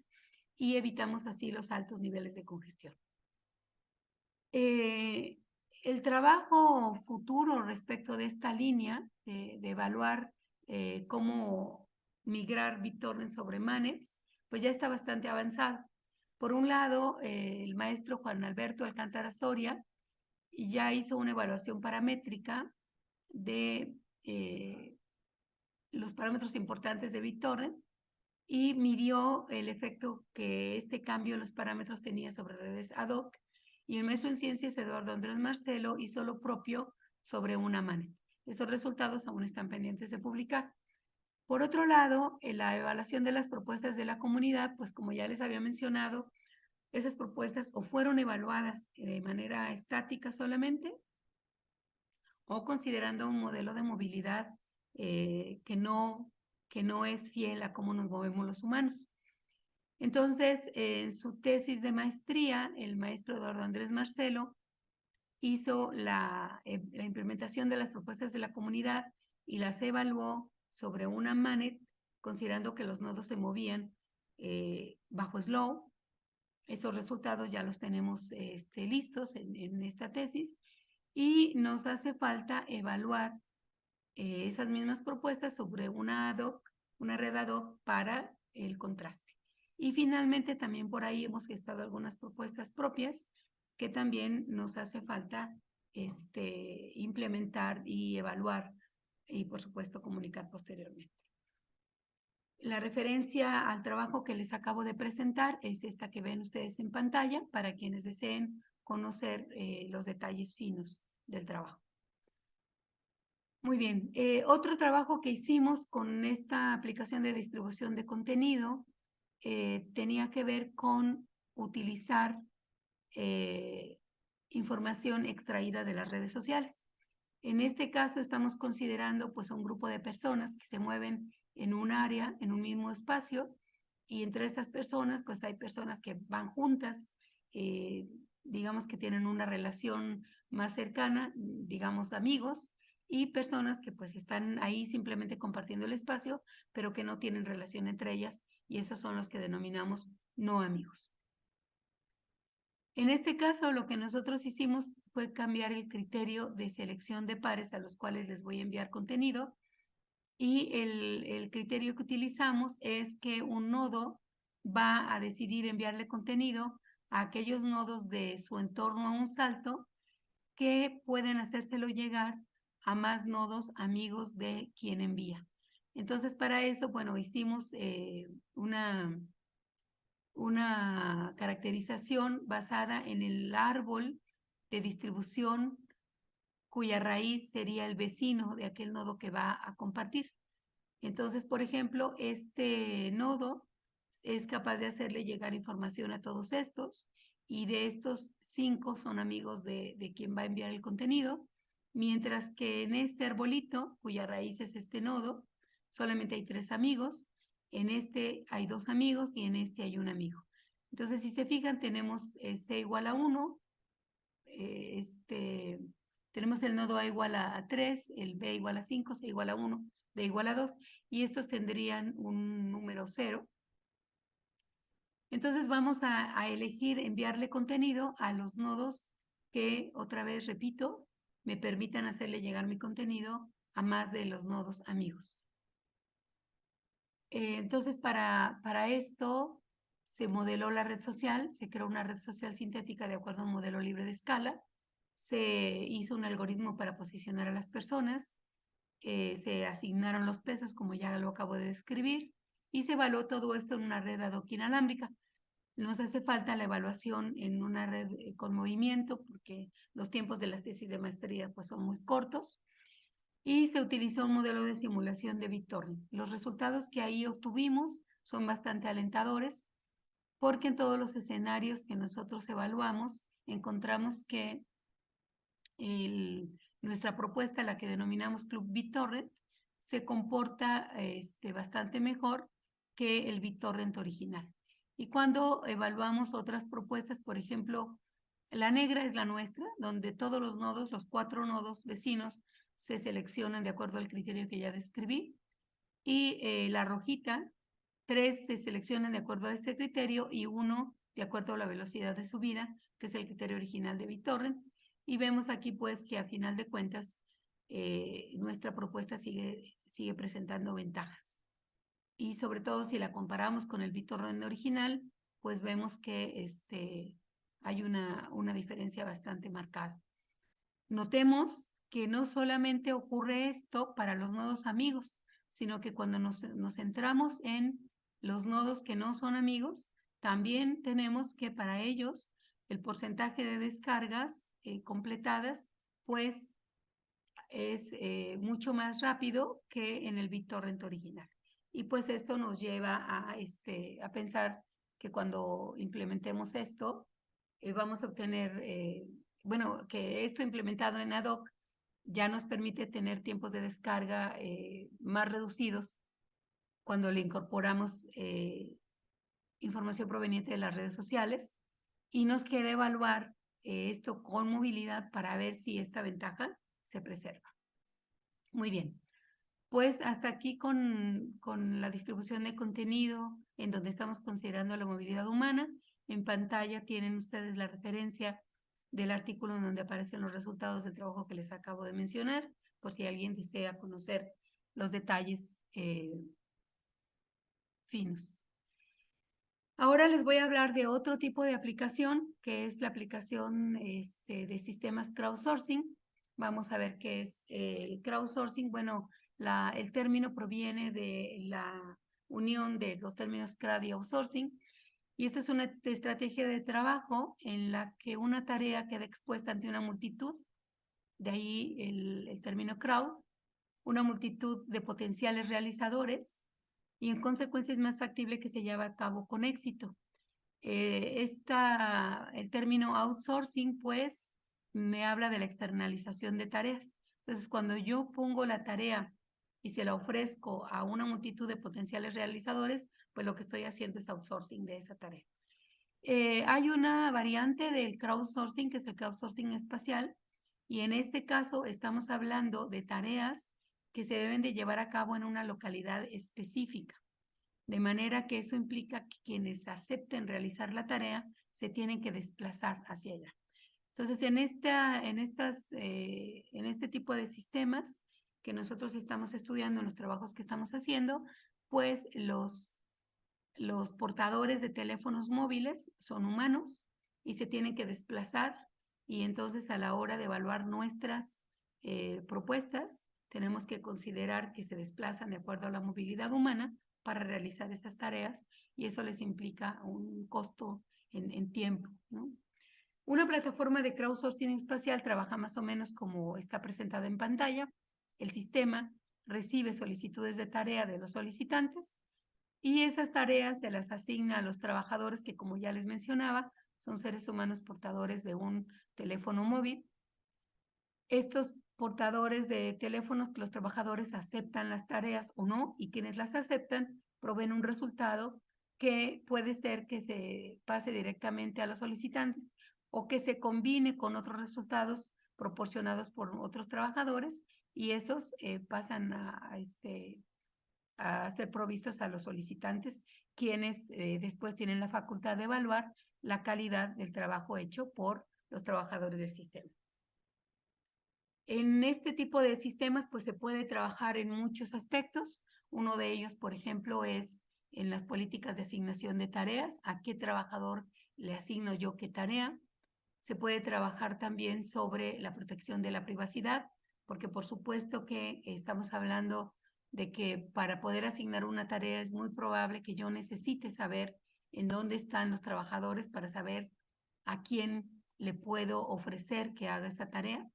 y evitamos así los altos niveles de congestión. El trabajo futuro respecto de esta línea, de evaluar cómo migrar BitTorrent sobre Manets, pues ya está bastante avanzado. Por un lado, el maestro Juan Alberto Alcántara Soria ya hizo una evaluación paramétrica de los parámetros importantes de BitTorrent y midió el efecto que este cambio en los parámetros tenía sobre redes ad hoc. Y el maestro en ciencias, Eduardo Andrés Marcelo, hizo lo propio sobre una Manet. Esos resultados aún están pendientes de publicar. Por otro lado, en la evaluación de las propuestas de la comunidad, pues como ya les había mencionado, esas propuestas o fueron evaluadas de manera estática solamente o considerando un modelo de movilidad que no es fiel a cómo nos movemos los humanos. Entonces, en su tesis de maestría, el maestro Eduardo Andrés Marcelo hizo la implementación de las propuestas de la comunidad y las evaluó sobre una Manet, considerando que los nodos se movían bajo slow. Esos resultados ya los tenemos listos en esta tesis y nos hace falta evaluar esas mismas propuestas sobre una red ad hoc para el contraste. Y finalmente también por ahí hemos gestado algunas propuestas propias que también nos hace falta implementar y evaluar y por supuesto comunicar posteriormente. La referencia al trabajo que les acabo de presentar es esta que ven ustedes en pantalla para quienes deseen conocer los detalles finos del trabajo. Muy bien, otro trabajo que hicimos con esta aplicación de distribución de contenido tenía que ver con utilizar información extraída de las redes sociales. En este caso estamos considerando pues un grupo de personas que se mueven en un área, en un mismo espacio, y entre estas personas pues hay personas que van juntas, digamos que tienen una relación más cercana, digamos amigos, y personas que pues están ahí simplemente compartiendo el espacio, pero que no tienen relación entre ellas, y esos son los que denominamos no amigos. En este caso, lo que nosotros hicimos fue cambiar el criterio de selección de pares a los cuales les voy a enviar contenido, y el criterio que utilizamos es que un nodo va a decidir enviarle contenido a aquellos nodos de su entorno a un salto que pueden hacérselo llegar a más nodos amigos de quien envía. Entonces, para eso, bueno, hicimos una caracterización basada en el árbol de distribución cuya raíz sería el vecino de aquel nodo que va a compartir. Entonces, por ejemplo, este nodo es capaz de hacerle llegar información a todos estos, y de estos 5 son amigos de quien va a enviar el contenido, mientras que en este arbolito, cuya raíz es este nodo, solamente hay 3 amigos, en este hay 2 amigos y en este hay un amigo. Entonces, si se fijan, tenemos C igual a 1, tenemos el nodo A igual a 3, el B igual a 5, C igual a 1, D igual a 2, y estos tendrían un número 0. Entonces vamos a elegir enviarle contenido a los nodos que, otra vez repito, me permitan hacerle llegar mi contenido a más de los nodos amigos. Entonces para esto se modeló la red social, se creó una red social sintética de acuerdo a un modelo libre de escala, se hizo un algoritmo para posicionar a las personas, se asignaron los pesos como ya lo acabo de describir, y se evaluó todo esto en una red ad hoc inalámbrica. Nos hace falta la evaluación en una red con movimiento porque los tiempos de las tesis de maestría pues son muy cortos, y se utilizó un modelo de simulación de BitTorrent. Los resultados que ahí obtuvimos son bastante alentadores porque en todos los escenarios que nosotros evaluamos encontramos que nuestra propuesta, la que denominamos Club BitTorrent, se comporta bastante mejor que el BitTorrent original. Y cuando evaluamos otras propuestas, por ejemplo, la negra es la nuestra, donde todos los nodos, los 4 nodos vecinos, se seleccionan de acuerdo al criterio que ya describí. Y la rojita, 3 se seleccionan de acuerdo a este criterio y 1 de acuerdo a la velocidad de subida, que es el criterio original de BitTorrent. Y vemos aquí pues que a final de cuentas nuestra propuesta sigue presentando ventajas. Y sobre todo si la comparamos con el BitTorrent original, pues vemos que hay una diferencia bastante marcada. Notemos que no solamente ocurre esto para los nodos amigos, sino que cuando nos centramos en los nodos que no son amigos, también tenemos que para ellos el porcentaje de descargas completadas, pues es mucho más rápido que en el BitTorrent original. Y pues esto nos lleva a pensar que cuando implementemos esto, vamos a obtener, bueno, que esto implementado en ad hoc ya nos permite tener tiempos de descarga más reducidos cuando le incorporamos información proveniente de las redes sociales, y nos queda evaluar esto con movilidad para ver si esta ventaja se preserva. Muy bien, pues hasta aquí con la distribución de contenido en donde estamos considerando la movilidad humana. En pantalla tienen ustedes la referencia del artículo en donde aparecen los resultados del trabajo que les acabo de mencionar, por si alguien desea conocer los detalles finos. Ahora les voy a hablar de otro tipo de aplicación, que es la aplicación de sistemas crowdsourcing. Vamos a ver qué es el crowdsourcing. Bueno, el término proviene de la unión de los términos CRAD y outsourcing. Y esta es una estrategia de trabajo en la que una tarea queda expuesta ante una multitud, de ahí el término crowd, una multitud de potenciales realizadores, y en consecuencia es más factible que se lleve a cabo con éxito. El término outsourcing, pues, me habla de la externalización de tareas. Entonces, cuando yo pongo la tarea y se la ofrezco a una multitud de potenciales realizadores, pues lo que estoy haciendo es outsourcing de esa tarea. Hay una variante del crowdsourcing, que es el crowdsourcing espacial, y en este caso estamos hablando de tareas que se deben de llevar a cabo en una localidad específica, de manera que eso implica que quienes acepten realizar la tarea se tienen que desplazar hacia allá. Entonces, en este tipo de sistemas que nosotros estamos estudiando en los trabajos que estamos haciendo, pues los portadores de teléfonos móviles son humanos y se tienen que desplazar, y entonces a la hora de evaluar nuestras propuestas tenemos que considerar que se desplazan de acuerdo a la movilidad humana para realizar esas tareas, y eso les implica un costo en tiempo, ¿no? Una plataforma de crowdsourcing espacial trabaja más o menos como está presentada en pantalla. El sistema recibe solicitudes de tarea de los solicitantes y esas tareas se las asigna a los trabajadores que, como ya les mencionaba, son seres humanos portadores de un teléfono móvil. Estos portadores de teléfonos, que los trabajadores aceptan las tareas o no, y quienes las aceptan proveen un resultado que puede ser que se pase directamente a los solicitantes o que se combine con otros resultados proporcionados por otros trabajadores, y esos pasan a ser provistos a los solicitantes, quienes después tienen la facultad de evaluar la calidad del trabajo hecho por los trabajadores del sistema. En este tipo de sistemas, pues se puede trabajar en muchos aspectos. Uno de ellos, por ejemplo, es en las políticas de asignación de tareas. ¿A qué trabajador le asigno yo qué tarea? Se puede trabajar también sobre la protección de la privacidad, porque por supuesto que estamos hablando de que para poder asignar una tarea es muy probable que yo necesite saber en dónde están los trabajadores para saber a quién le puedo ofrecer que haga esa tarea.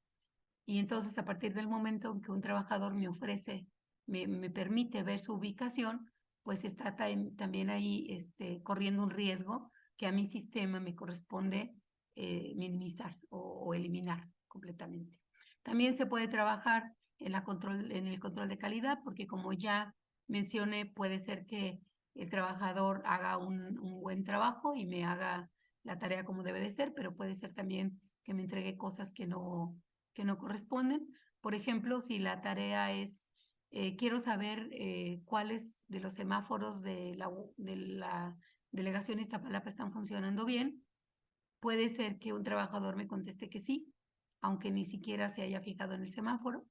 Y entonces, a partir del momento en que un trabajador me ofrece, me permite ver su ubicación, pues está también ahí corriendo un riesgo que a mi sistema me corresponde minimizar o eliminar completamente. También se puede trabajar en el control de calidad, porque como ya mencioné, puede ser que el trabajador haga un buen trabajo y me haga la tarea como debe de ser, pero puede ser también que me entregue cosas que no corresponden. Por ejemplo, si la tarea es, quiero saber cuáles de los semáforos de la delegación Iztapalapa están funcionando bien, puede ser que un trabajador me conteste que sí, aunque ni siquiera se haya fijado en el semáforo.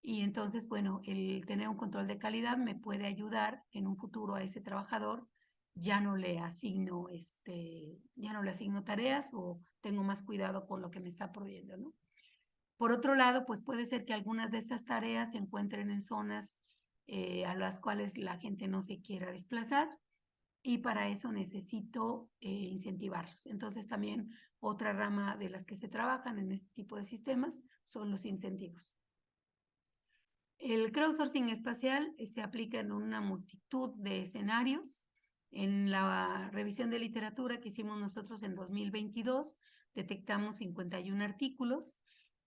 Y entonces, bueno, el tener un control de calidad me puede ayudar en un futuro a ese trabajador. Ya no le asigno tareas, o tengo más cuidado con lo que me está proveyendo, ¿no? Por otro lado, pues puede ser que algunas de esas tareas se encuentren en zonas a las cuales la gente no se quiera desplazar, y para eso necesito incentivarlos. Entonces también otra rama de las que se trabajan en este tipo de sistemas son los incentivos. El crowdsourcing espacial se aplica en una multitud de escenarios. En la revisión de literatura que hicimos nosotros en 2022, detectamos 51 artículos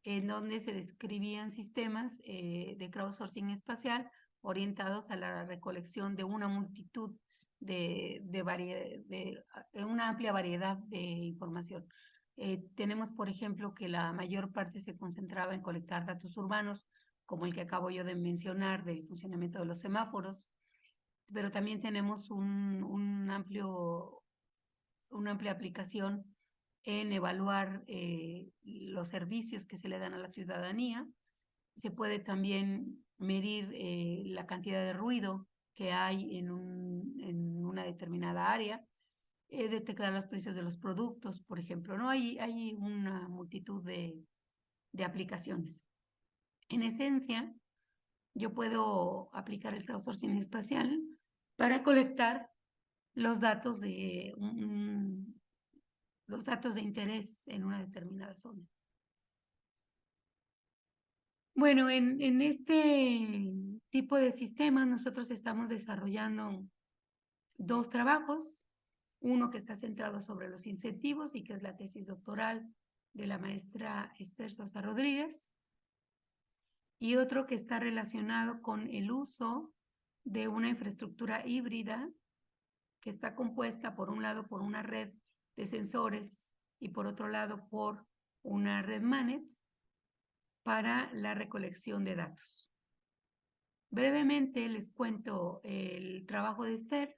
en donde se describían sistemas de crowdsourcing espacial orientados a la recolección de una multitud de una amplia variedad de información. Tenemos, por ejemplo, que la mayor parte se concentraba en colectar datos urbanos, como el que acabo yo de mencionar, del funcionamiento de los semáforos, pero también tenemos una amplia aplicación en evaluar los servicios que se le dan a la ciudadanía. Se puede también medir la cantidad de ruido que hay en una determinada área, detectar los precios de los productos, por ejemplo, ¿no? Hay una multitud de aplicaciones. En esencia, yo puedo aplicar el crowdsourcing espacial para colectar los datos de interés en una determinada zona. Bueno, en este tipo de sistemas nosotros estamos desarrollando 2 trabajos, uno que está centrado sobre los incentivos y que es la tesis doctoral de la maestra Esther Sosa Rodríguez, y otro que está relacionado con el uso de una infraestructura híbrida que está compuesta por un lado por una red de sensores y por otro lado por una red MANET para la recolección de datos. Brevemente les cuento el trabajo de Esther.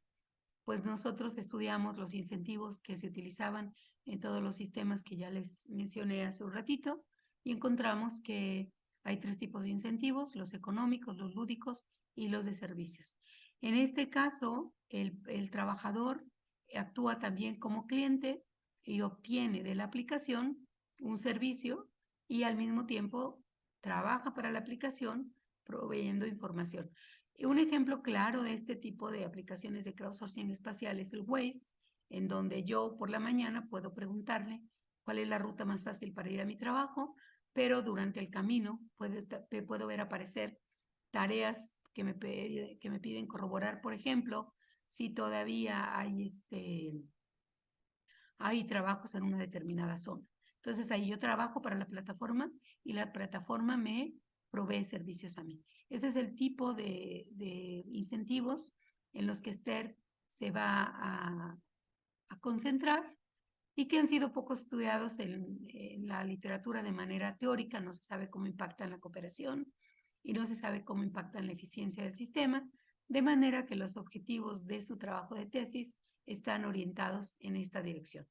Pues nosotros estudiamos los incentivos que se utilizaban en todos los sistemas que ya les mencioné hace un ratito y encontramos que hay 3 tipos de incentivos: los económicos, los lúdicos y los de servicios. En este caso, el trabajador actúa también como cliente y obtiene de la aplicación un servicio y al mismo tiempo trabaja para la aplicación proveyendo información. Un ejemplo claro de este tipo de aplicaciones de crowdsourcing espacial es el Waze, en donde yo por la mañana puedo preguntarle cuál es la ruta más fácil para ir a mi trabajo, pero durante el camino puedo ver aparecer tareas que me piden corroborar, por ejemplo, si todavía hay trabajos en una determinada zona. Entonces ahí yo trabajo para la plataforma y la plataforma me provee servicios a mí. Ese es el tipo de incentivos en los que Esther se va a concentrar y que han sido poco estudiados en la literatura de manera teórica. No se sabe cómo impactan la cooperación y no se sabe cómo impactan la eficiencia del sistema, de manera que los objetivos de su trabajo de tesis están orientados en esta dirección.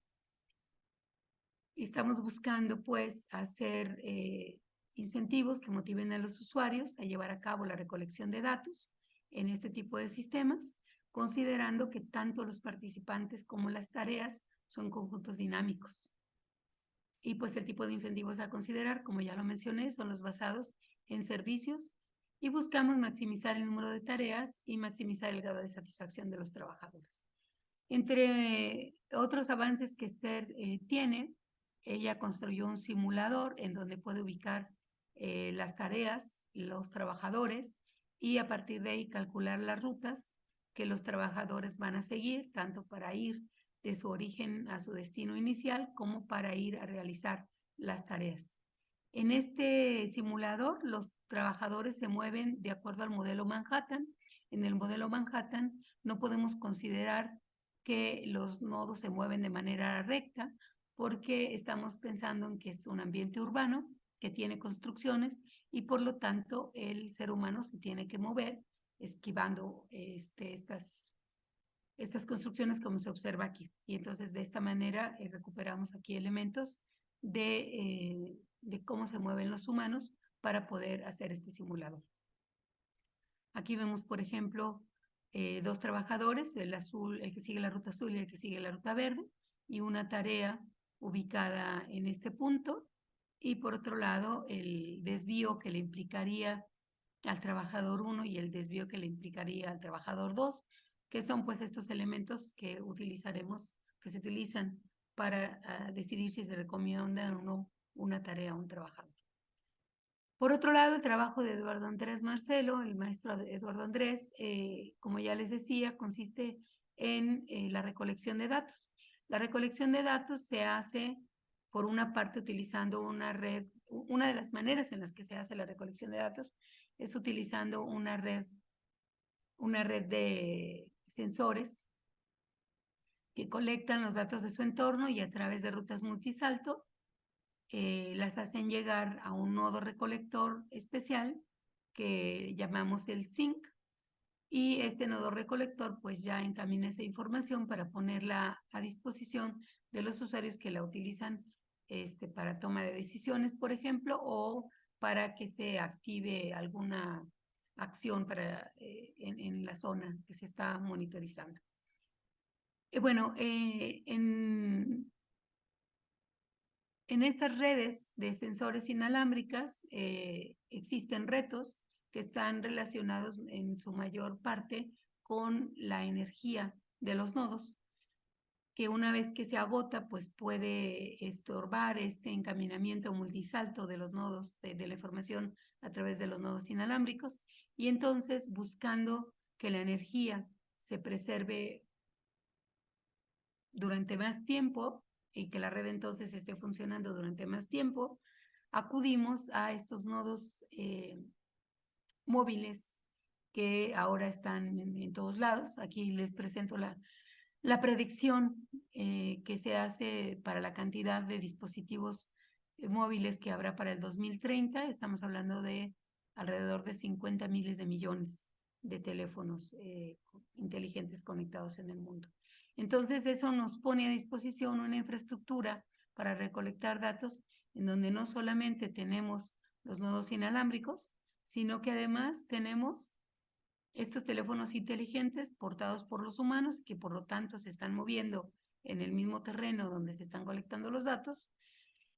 Estamos buscando, pues, hacer incentivos que motiven a los usuarios a llevar a cabo la recolección de datos en este tipo de sistemas, considerando que tanto los participantes como las tareas son conjuntos dinámicos. Y pues el tipo de incentivos a considerar, como ya lo mencioné, son los basados en servicios y buscamos maximizar el número de tareas y maximizar el grado de satisfacción de los trabajadores. Entre otros avances que Esther tiene, ella construyó un simulador en donde puede ubicar las tareas, los trabajadores, y a partir de ahí calcular las rutas que los trabajadores van a seguir, tanto para ir de su origen a su destino inicial como para ir a realizar las tareas. En este simulador, los trabajadores se mueven de acuerdo al modelo Manhattan. En el modelo Manhattan no podemos considerar que los nodos se mueven de manera recta porque estamos pensando en que es un ambiente urbano que tiene construcciones y por lo tanto el ser humano se tiene que mover esquivando estas construcciones como se observa aquí. Y entonces de esta manera recuperamos aquí elementos de cómo se mueven los humanos para poder hacer este simulador. Aquí vemos, por ejemplo, 2 trabajadores, el que sigue la ruta azul y el que sigue la ruta verde, y una tarea ubicada en este punto, y por otro lado el desvío que le implicaría al trabajador 1 y el desvío que le implicaría al trabajador 2, que son pues estos elementos que utilizaremos, que se utilizan para decidir si se recomienda o no una tarea a un trabajador. Por otro lado, el trabajo de Eduardo Andrés Marcelo, el maestro Eduardo Andrés, como ya les decía, consiste en la recolección de datos. La recolección de datos se hace, por una parte, utilizando una red. Una de las maneras en las que se hace la recolección de datos es utilizando una red de sensores que colectan los datos de su entorno y a través de rutas multisalto las hacen llegar a un nodo recolector especial que llamamos el SYNC, y este nodo recolector pues ya encamina esa información para ponerla a disposición de los usuarios que la utilizan para toma de decisiones, por ejemplo, o para que se active alguna acción en la zona que se está monitorizando. Bueno, en estas redes de sensores inalámbricas existen retos que están relacionados en su mayor parte con la energía de los nodos, que una vez que se agota, pues puede estorbar este encaminamiento multisalto de los nodos, de la información a través de los nodos inalámbricos, y entonces buscando que la energía se preserve durante más tiempo y que la red entonces esté funcionando durante más tiempo, acudimos a estos nodos móviles que ahora están en todos lados. Aquí les presento la predicción que se hace para la cantidad de dispositivos móviles que habrá para el 2030. Estamos hablando de alrededor de 50 miles de millones de teléfonos inteligentes conectados en el mundo. Entonces, eso nos pone a disposición una infraestructura para recolectar datos en donde no solamente tenemos los nodos inalámbricos, sino que además tenemos estos teléfonos inteligentes portados por los humanos, que por lo tanto se están moviendo en el mismo terreno donde se están colectando los datos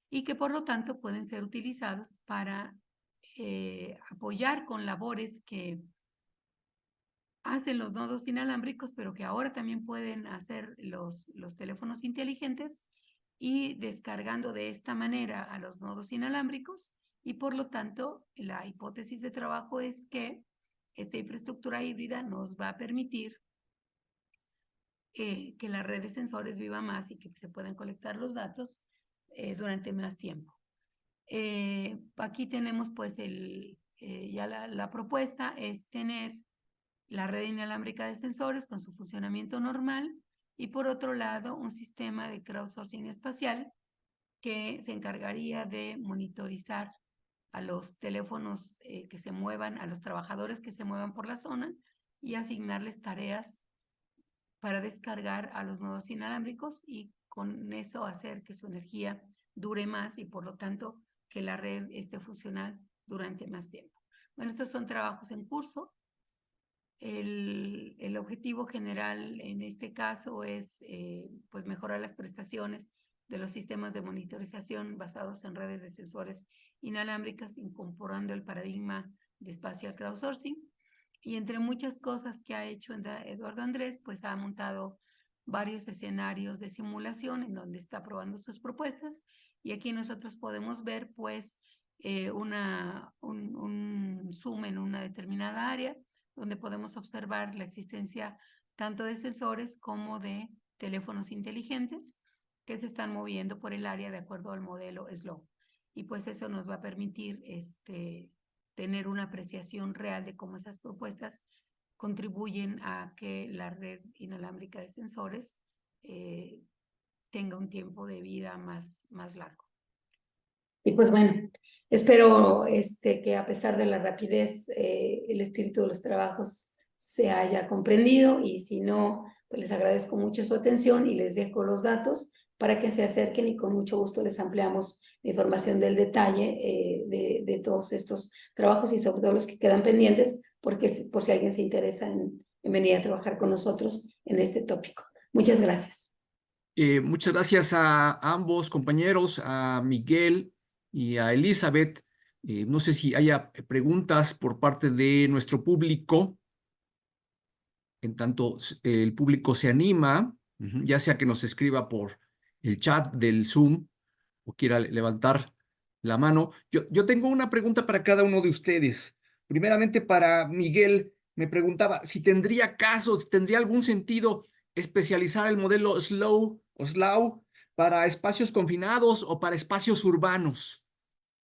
y que por lo tanto pueden ser utilizados para apoyar con labores que hacen los nodos inalámbricos, pero que ahora también pueden hacer los teléfonos inteligentes, y descargando de esta manera a los nodos inalámbricos, y por lo tanto la hipótesis de trabajo es que esta infraestructura híbrida nos va a permitir que la red de sensores viva más y que se puedan colectar los datos durante más tiempo. Aquí tenemos pues ya la propuesta es tener la red inalámbrica de sensores con su funcionamiento normal, y por otro lado un sistema de crowdsourcing espacial que se encargaría de monitorizar a los teléfonos que se muevan, a los trabajadores que se muevan por la zona, y asignarles tareas para descargar a los nodos inalámbricos y con eso hacer que su energía dure más y por lo tanto que la red esté funcional durante más tiempo. Bueno, estos son trabajos en curso. El objetivo general en este caso es pues mejorar las prestaciones de los sistemas de monitorización basados en redes de sensores inalámbricas, incorporando el paradigma de spatial crowdsourcing. Y entre muchas cosas que ha hecho Eduardo Andrés, pues ha montado varios escenarios de simulación en donde está probando sus propuestas, y aquí nosotros podemos ver pues un zoom en una determinada área donde podemos observar la existencia tanto de sensores como de teléfonos inteligentes que se están moviendo por el área de acuerdo al modelo SLOW. Y pues eso nos va a permitir tener una apreciación real de cómo esas propuestas contribuyen a que la red inalámbrica de sensores tenga un tiempo de vida más largo. Y pues bueno, espero que a pesar de la rapidez, el espíritu de los trabajos se haya comprendido, y si no, pues les agradezco mucho su atención y les dejo los datos para que se acerquen y con mucho gusto les ampliamos la información del detalle de todos estos trabajos y sobre todo los que quedan pendientes, porque por si alguien se interesa en venir a trabajar con nosotros en este tópico. Muchas gracias. Muchas gracias a ambos compañeros, a Miguel y a Elizabeth, No sé si haya preguntas por parte de nuestro público. En tanto el público se anima, ya sea que nos escriba por el chat del Zoom o quiera levantar la mano. Yo tengo una pregunta para cada uno de ustedes. Primeramente para Miguel, me preguntaba si tendría caso, si tendría algún sentido especializar el modelo SLOW para espacios confinados o para espacios urbanos.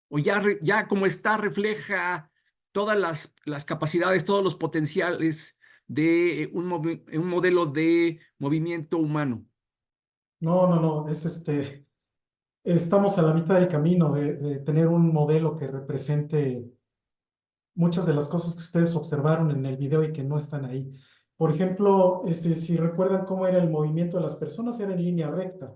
O ya como está refleja todas las capacidades, todos los potenciales de un modelo de movimiento humano. No, estamos a la mitad del camino de tener un modelo que represente muchas de las cosas que ustedes observaron en el video y que no están ahí. Por ejemplo, si recuerdan cómo era el movimiento de las personas, era en línea recta,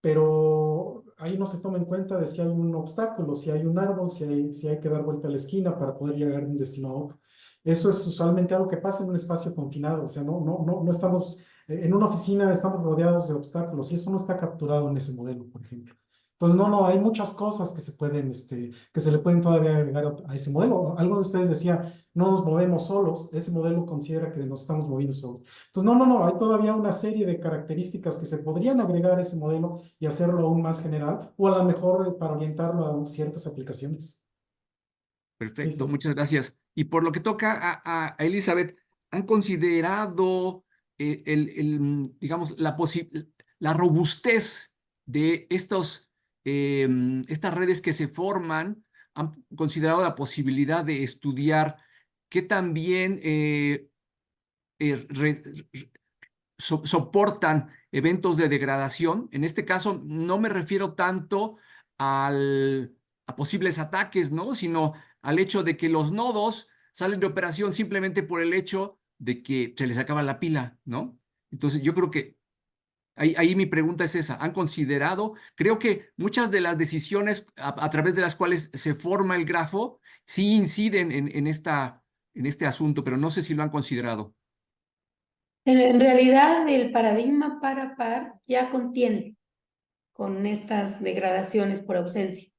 pero ahí no se toma en cuenta de si hay un obstáculo, si hay un árbol, si hay que dar vuelta a la esquina para poder llegar de un destino a otro. Eso es usualmente algo que pasa en un espacio confinado, o sea, no estamos, en una oficina estamos rodeados de obstáculos y eso no está capturado en ese modelo, por ejemplo. Entonces, hay muchas cosas que se pueden, que se le pueden todavía agregar a ese modelo. Algo de ustedes decía, no nos movemos solos, ese modelo considera que nos estamos moviendo solos. Entonces, hay todavía una serie de características que se podrían agregar a ese modelo y hacerlo aún más general, o a lo mejor para orientarlo a ciertas aplicaciones. Sí, Perfecto, sí. muchas gracias. Y por lo que toca a Elizabeth, ¿han considerado digamos, la robustez de estas redes que se forman? ¿Han considerado la posibilidad de estudiar qué también soportan eventos de degradación? En este caso, no me refiero tanto a posibles ataques, ¿no? Sino al hecho de que los nodos salen de operación simplemente por el hecho de que se les acaba la pila, ¿no? Entonces, yo creo que ahí mi pregunta es esa. ¿Han considerado? Creo que muchas de las decisiones a través de las cuales se forma el grafo sí inciden en este asunto, pero no sé si lo han considerado. En realidad, el paradigma para par ya contiene con estas degradaciones por ausencia,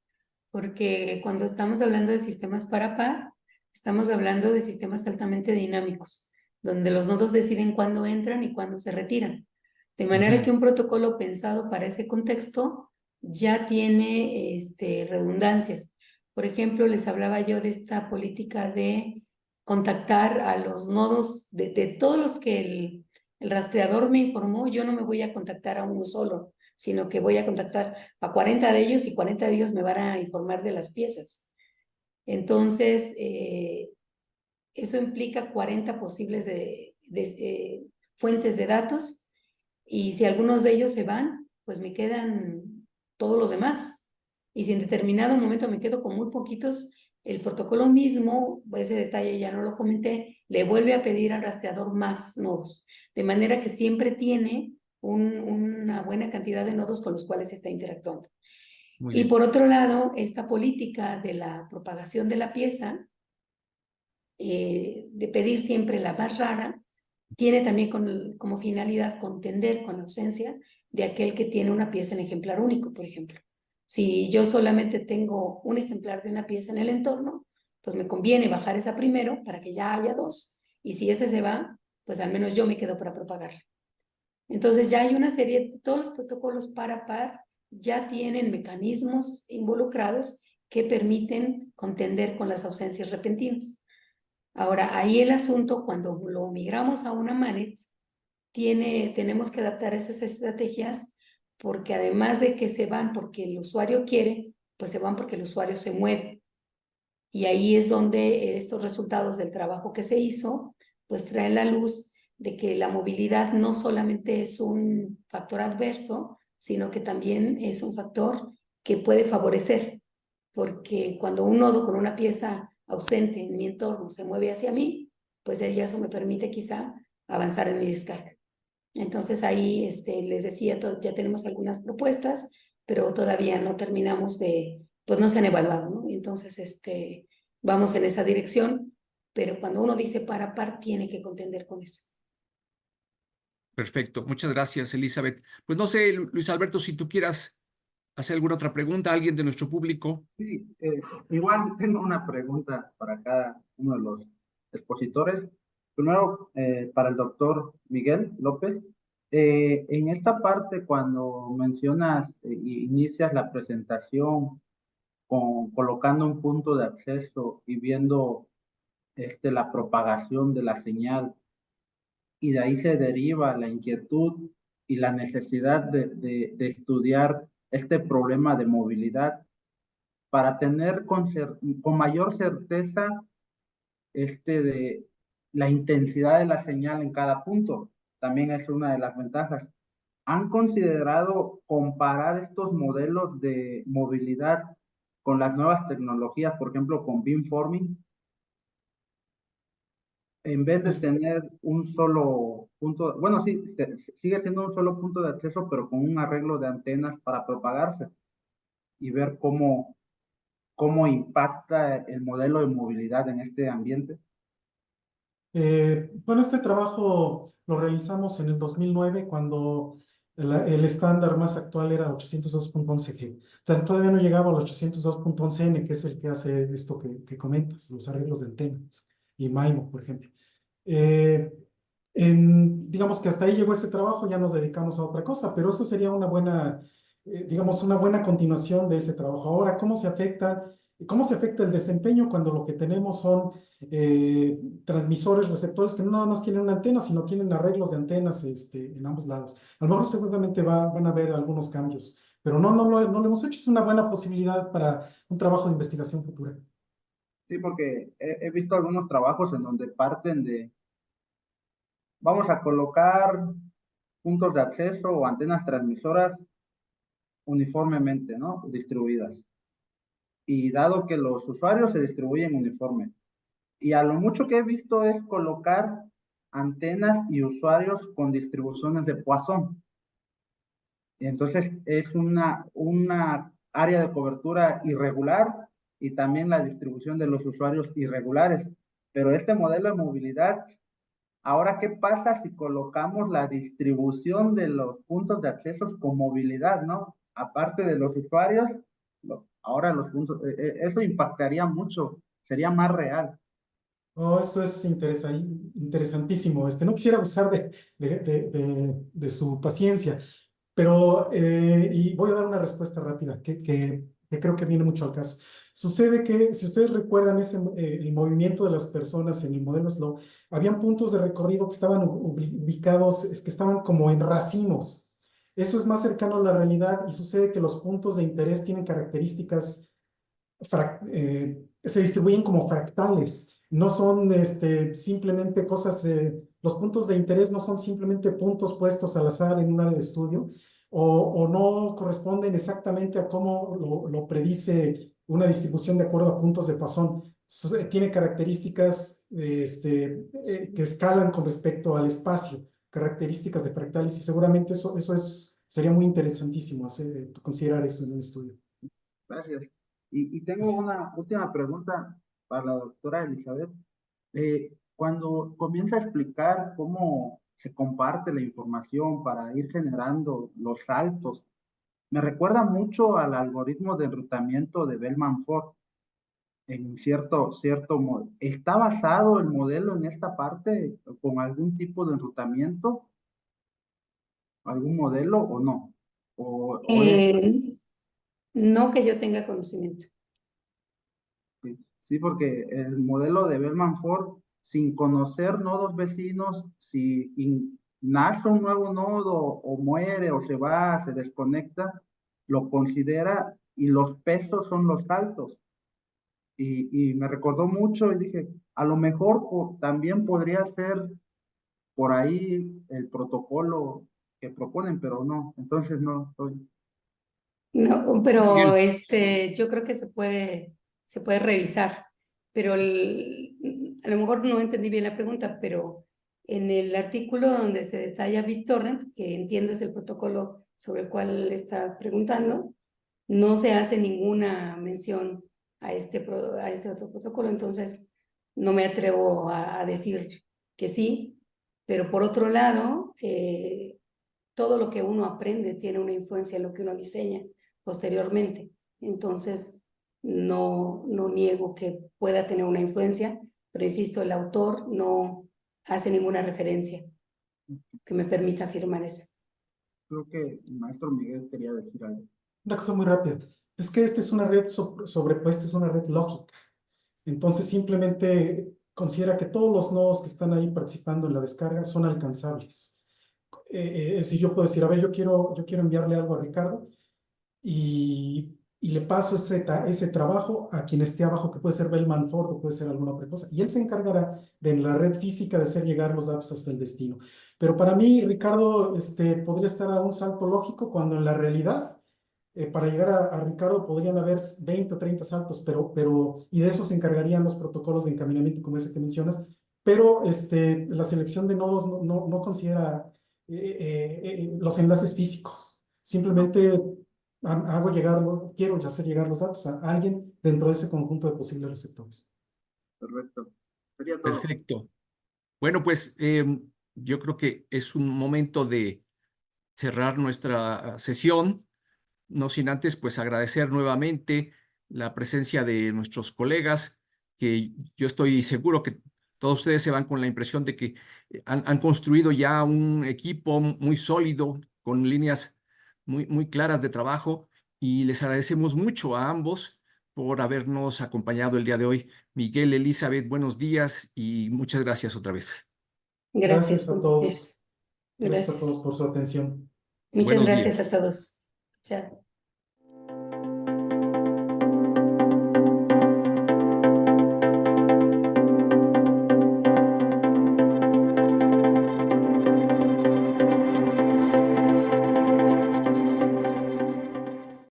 porque cuando estamos hablando de sistemas para par, estamos hablando de sistemas altamente dinámicos, donde los nodos deciden cuándo entran y cuándo se retiran. De manera que un protocolo pensado para ese contexto ya tiene redundancias. Por ejemplo, les hablaba yo de esta política de contactar a los nodos de todos los que el rastreador me informó. Yo no me voy a contactar a uno solo, sino que voy a contactar a 40 de ellos y 40 de ellos me van a informar de las piezas. Entonces, eso implica 40 posibles fuentes de datos, y si algunos de ellos se van, pues me quedan todos los demás. Y si en determinado momento me quedo con muy poquitos, el protocolo mismo, ese detalle ya no lo comenté, le vuelve a pedir al rastreador más nodos, de manera que siempre tiene una buena cantidad de nodos con los cuales está interactuando. Muy Y bien. por otro lado, esta política de la propagación de la pieza, de pedir siempre la más rara, tiene también como finalidad contender con la ausencia de aquel que tiene una pieza en ejemplar único, por ejemplo. Si yo solamente tengo un ejemplar de una pieza en el entorno, pues me conviene bajar esa primero para que ya haya dos, y si ese se va, pues al menos yo me quedo para propagarlo. Entonces ya hay una serie, todos los protocolos para par ya tienen mecanismos involucrados que permiten contender con las ausencias repentinas. Ahora, ahí el asunto, cuando lo migramos a una MANET, tenemos que adaptar esas estrategias, porque además de que se van porque el usuario quiere, pues se van porque el usuario se mueve. Y ahí es donde estos resultados del trabajo que se hizo, pues traen la luz de que la movilidad no solamente es un factor adverso, sino que también es un factor que puede favorecer, porque cuando un nodo con una pieza ausente en mi entorno se mueve hacia mí, pues ya eso me permite quizá avanzar en mi descarga. Entonces ahí les decía, ya tenemos algunas propuestas, pero todavía no terminamos pues no se han evaluado, ¿no? Entonces vamos en esa dirección, pero cuando uno dice para par, tiene que contender con eso. Perfecto, muchas gracias, Elizabeth. Pues no sé, Luis Alberto, si tú quieras ¿Hace alguna otra pregunta alguien de nuestro público? Sí, igual tengo una pregunta para cada uno de los expositores. Primero, para el doctor Miguel López. En esta parte, cuando mencionas y inicias la presentación colocando un punto de acceso y viendo la propagación de la señal, y de ahí se deriva la inquietud y la necesidad de estudiar este problema de movilidad para tener con mayor certeza de la intensidad de la señal en cada punto. También es una de las ventajas. ¿Han considerado comparar estos modelos de movilidad con las nuevas tecnologías, por ejemplo, con beamforming? En vez de Es- tener un solo punto, bueno, sí, sigue siendo un solo punto de acceso, pero con un arreglo de antenas para propagarse y ver cómo impacta el modelo de movilidad en este ambiente. Bueno, este trabajo lo realizamos en el 2009 cuando el estándar más actual era 802.11g. O sea, todavía no llegaba al 802.11n, que es el que hace esto que comentas, los arreglos de antena, y MIMO, por ejemplo. Eh, digamos que hasta ahí llegó ese trabajo, ya nos dedicamos a otra cosa, pero eso sería una buena, digamos, una buena continuación de ese trabajo. Ahora, cómo se afecta el desempeño cuando lo que tenemos son transmisores, receptores que no nada más tienen una antena, sino tienen arreglos de antenas en ambos lados? A lo mejor seguramente van a haber algunos cambios, pero no lo hemos hecho. Es una buena posibilidad para un trabajo de investigación futura. Sí, porque he visto algunos trabajos en donde parten vamos a colocar puntos de acceso o antenas transmisoras uniformemente, ¿no? Distribuidas. Y dado que los usuarios se distribuyen uniforme, y a lo mucho que he visto es colocar antenas y usuarios con distribuciones de Poisson. Entonces es una área de cobertura irregular y también la distribución de los usuarios irregulares. Pero este modelo de movilidad, ahora, ¿qué pasa si colocamos la distribución de los puntos de acceso con movilidad, ¿no? Aparte de los usuarios, ahora los puntos, eso impactaría mucho, sería más real. Oh, eso es interesantísimo. No quisiera abusar de su paciencia, pero y voy a dar una respuesta rápida que creo que viene mucho al caso. Sucede que, si ustedes recuerdan el movimiento de las personas en el modelo Slow, habían puntos de recorrido que estaban ubicados, que estaban como en racimos. Eso es más cercano a la realidad y sucede que los puntos de interés tienen características se distribuyen como fractales, no son simplemente cosas, los puntos de interés no son simplemente puntos puestos al azar en un área de estudio o no corresponden exactamente a cómo lo predice una distribución de acuerdo a puntos de Poisson. Tiene características que escalan con respecto al espacio, características de fractales y seguramente sería muy interesantísimo considerar eso en un estudio. Gracias. Y tengo Así es. una última pregunta para la doctora Elizabeth. Cuando comienza a explicar cómo se comparte la información para ir generando los saltos, me recuerda mucho al algoritmo de enrutamiento de Bellman-Ford en cierto modo. ¿Está basado el modelo en esta parte con algún tipo de enrutamiento, algún modelo o no? O es, No que yo tenga conocimiento. sí, porque el modelo de Bellman-Ford, sin conocer nodos vecinos, si nace un nuevo nodo o muere o se va, se desconecta, lo considera y los pesos son los saltos. Y me recordó mucho y dije, a lo mejor también podría ser por ahí el protocolo que proponen, pero no, entonces no estoy. No, Muy pero bien. yo creo que se puede revisar, pero a lo mejor no entendí bien la pregunta, pero en el artículo donde se detalla BitTorrent, que entiendo es el protocolo sobre el cual está preguntando, no se hace ninguna mención a este otro protocolo, entonces no me atrevo a decir que sí, pero por otro lado, todo lo que uno aprende tiene una influencia en lo que uno diseña. posteriormente. Entonces, no niego que pueda tener una influencia, pero insisto, el autor no hace ninguna referencia que me permita afirmar eso. Creo que el maestro Miguel quería decir algo. Una cosa muy rápida. Es que esta es una red sobrepuesta, es una red lógica. Entonces simplemente considera que todos los nodos que están ahí participando en la descarga son alcanzables. Si yo puedo decir, a ver, yo quiero enviarle algo a Ricardo y le paso ese trabajo a quien esté abajo, que puede ser Bellman Ford o puede ser alguna otra cosa, y él se encargará de en la red física de hacer llegar los datos hasta el destino. Pero para mí, Ricardo, podría estar a un salto lógico cuando en la realidad, para llegar a Ricardo podrían haber 20 o 30 saltos, y de eso se encargarían los protocolos de encaminamiento como ese que mencionas, pero la selección de nodos no considera los enlaces físicos. Simplemente quiero hacer llegar los datos a alguien dentro de ese conjunto de posibles receptores. Perfecto. Sería todo. Perfecto. Bueno, pues yo creo que es un momento de cerrar nuestra sesión, no sin antes pues agradecer nuevamente la presencia de nuestros colegas, que yo estoy seguro que todos ustedes se van con la impresión de que han construido ya un equipo muy sólido, con líneas muy claras de trabajo, y les agradecemos mucho a ambos por habernos acompañado el día de hoy. Miguel, Elizabeth, buenos días y muchas gracias otra vez. Gracias a todos. Gracias. Gracias a todos por su atención. Muchas Buenos gracias días. a todos. Chao.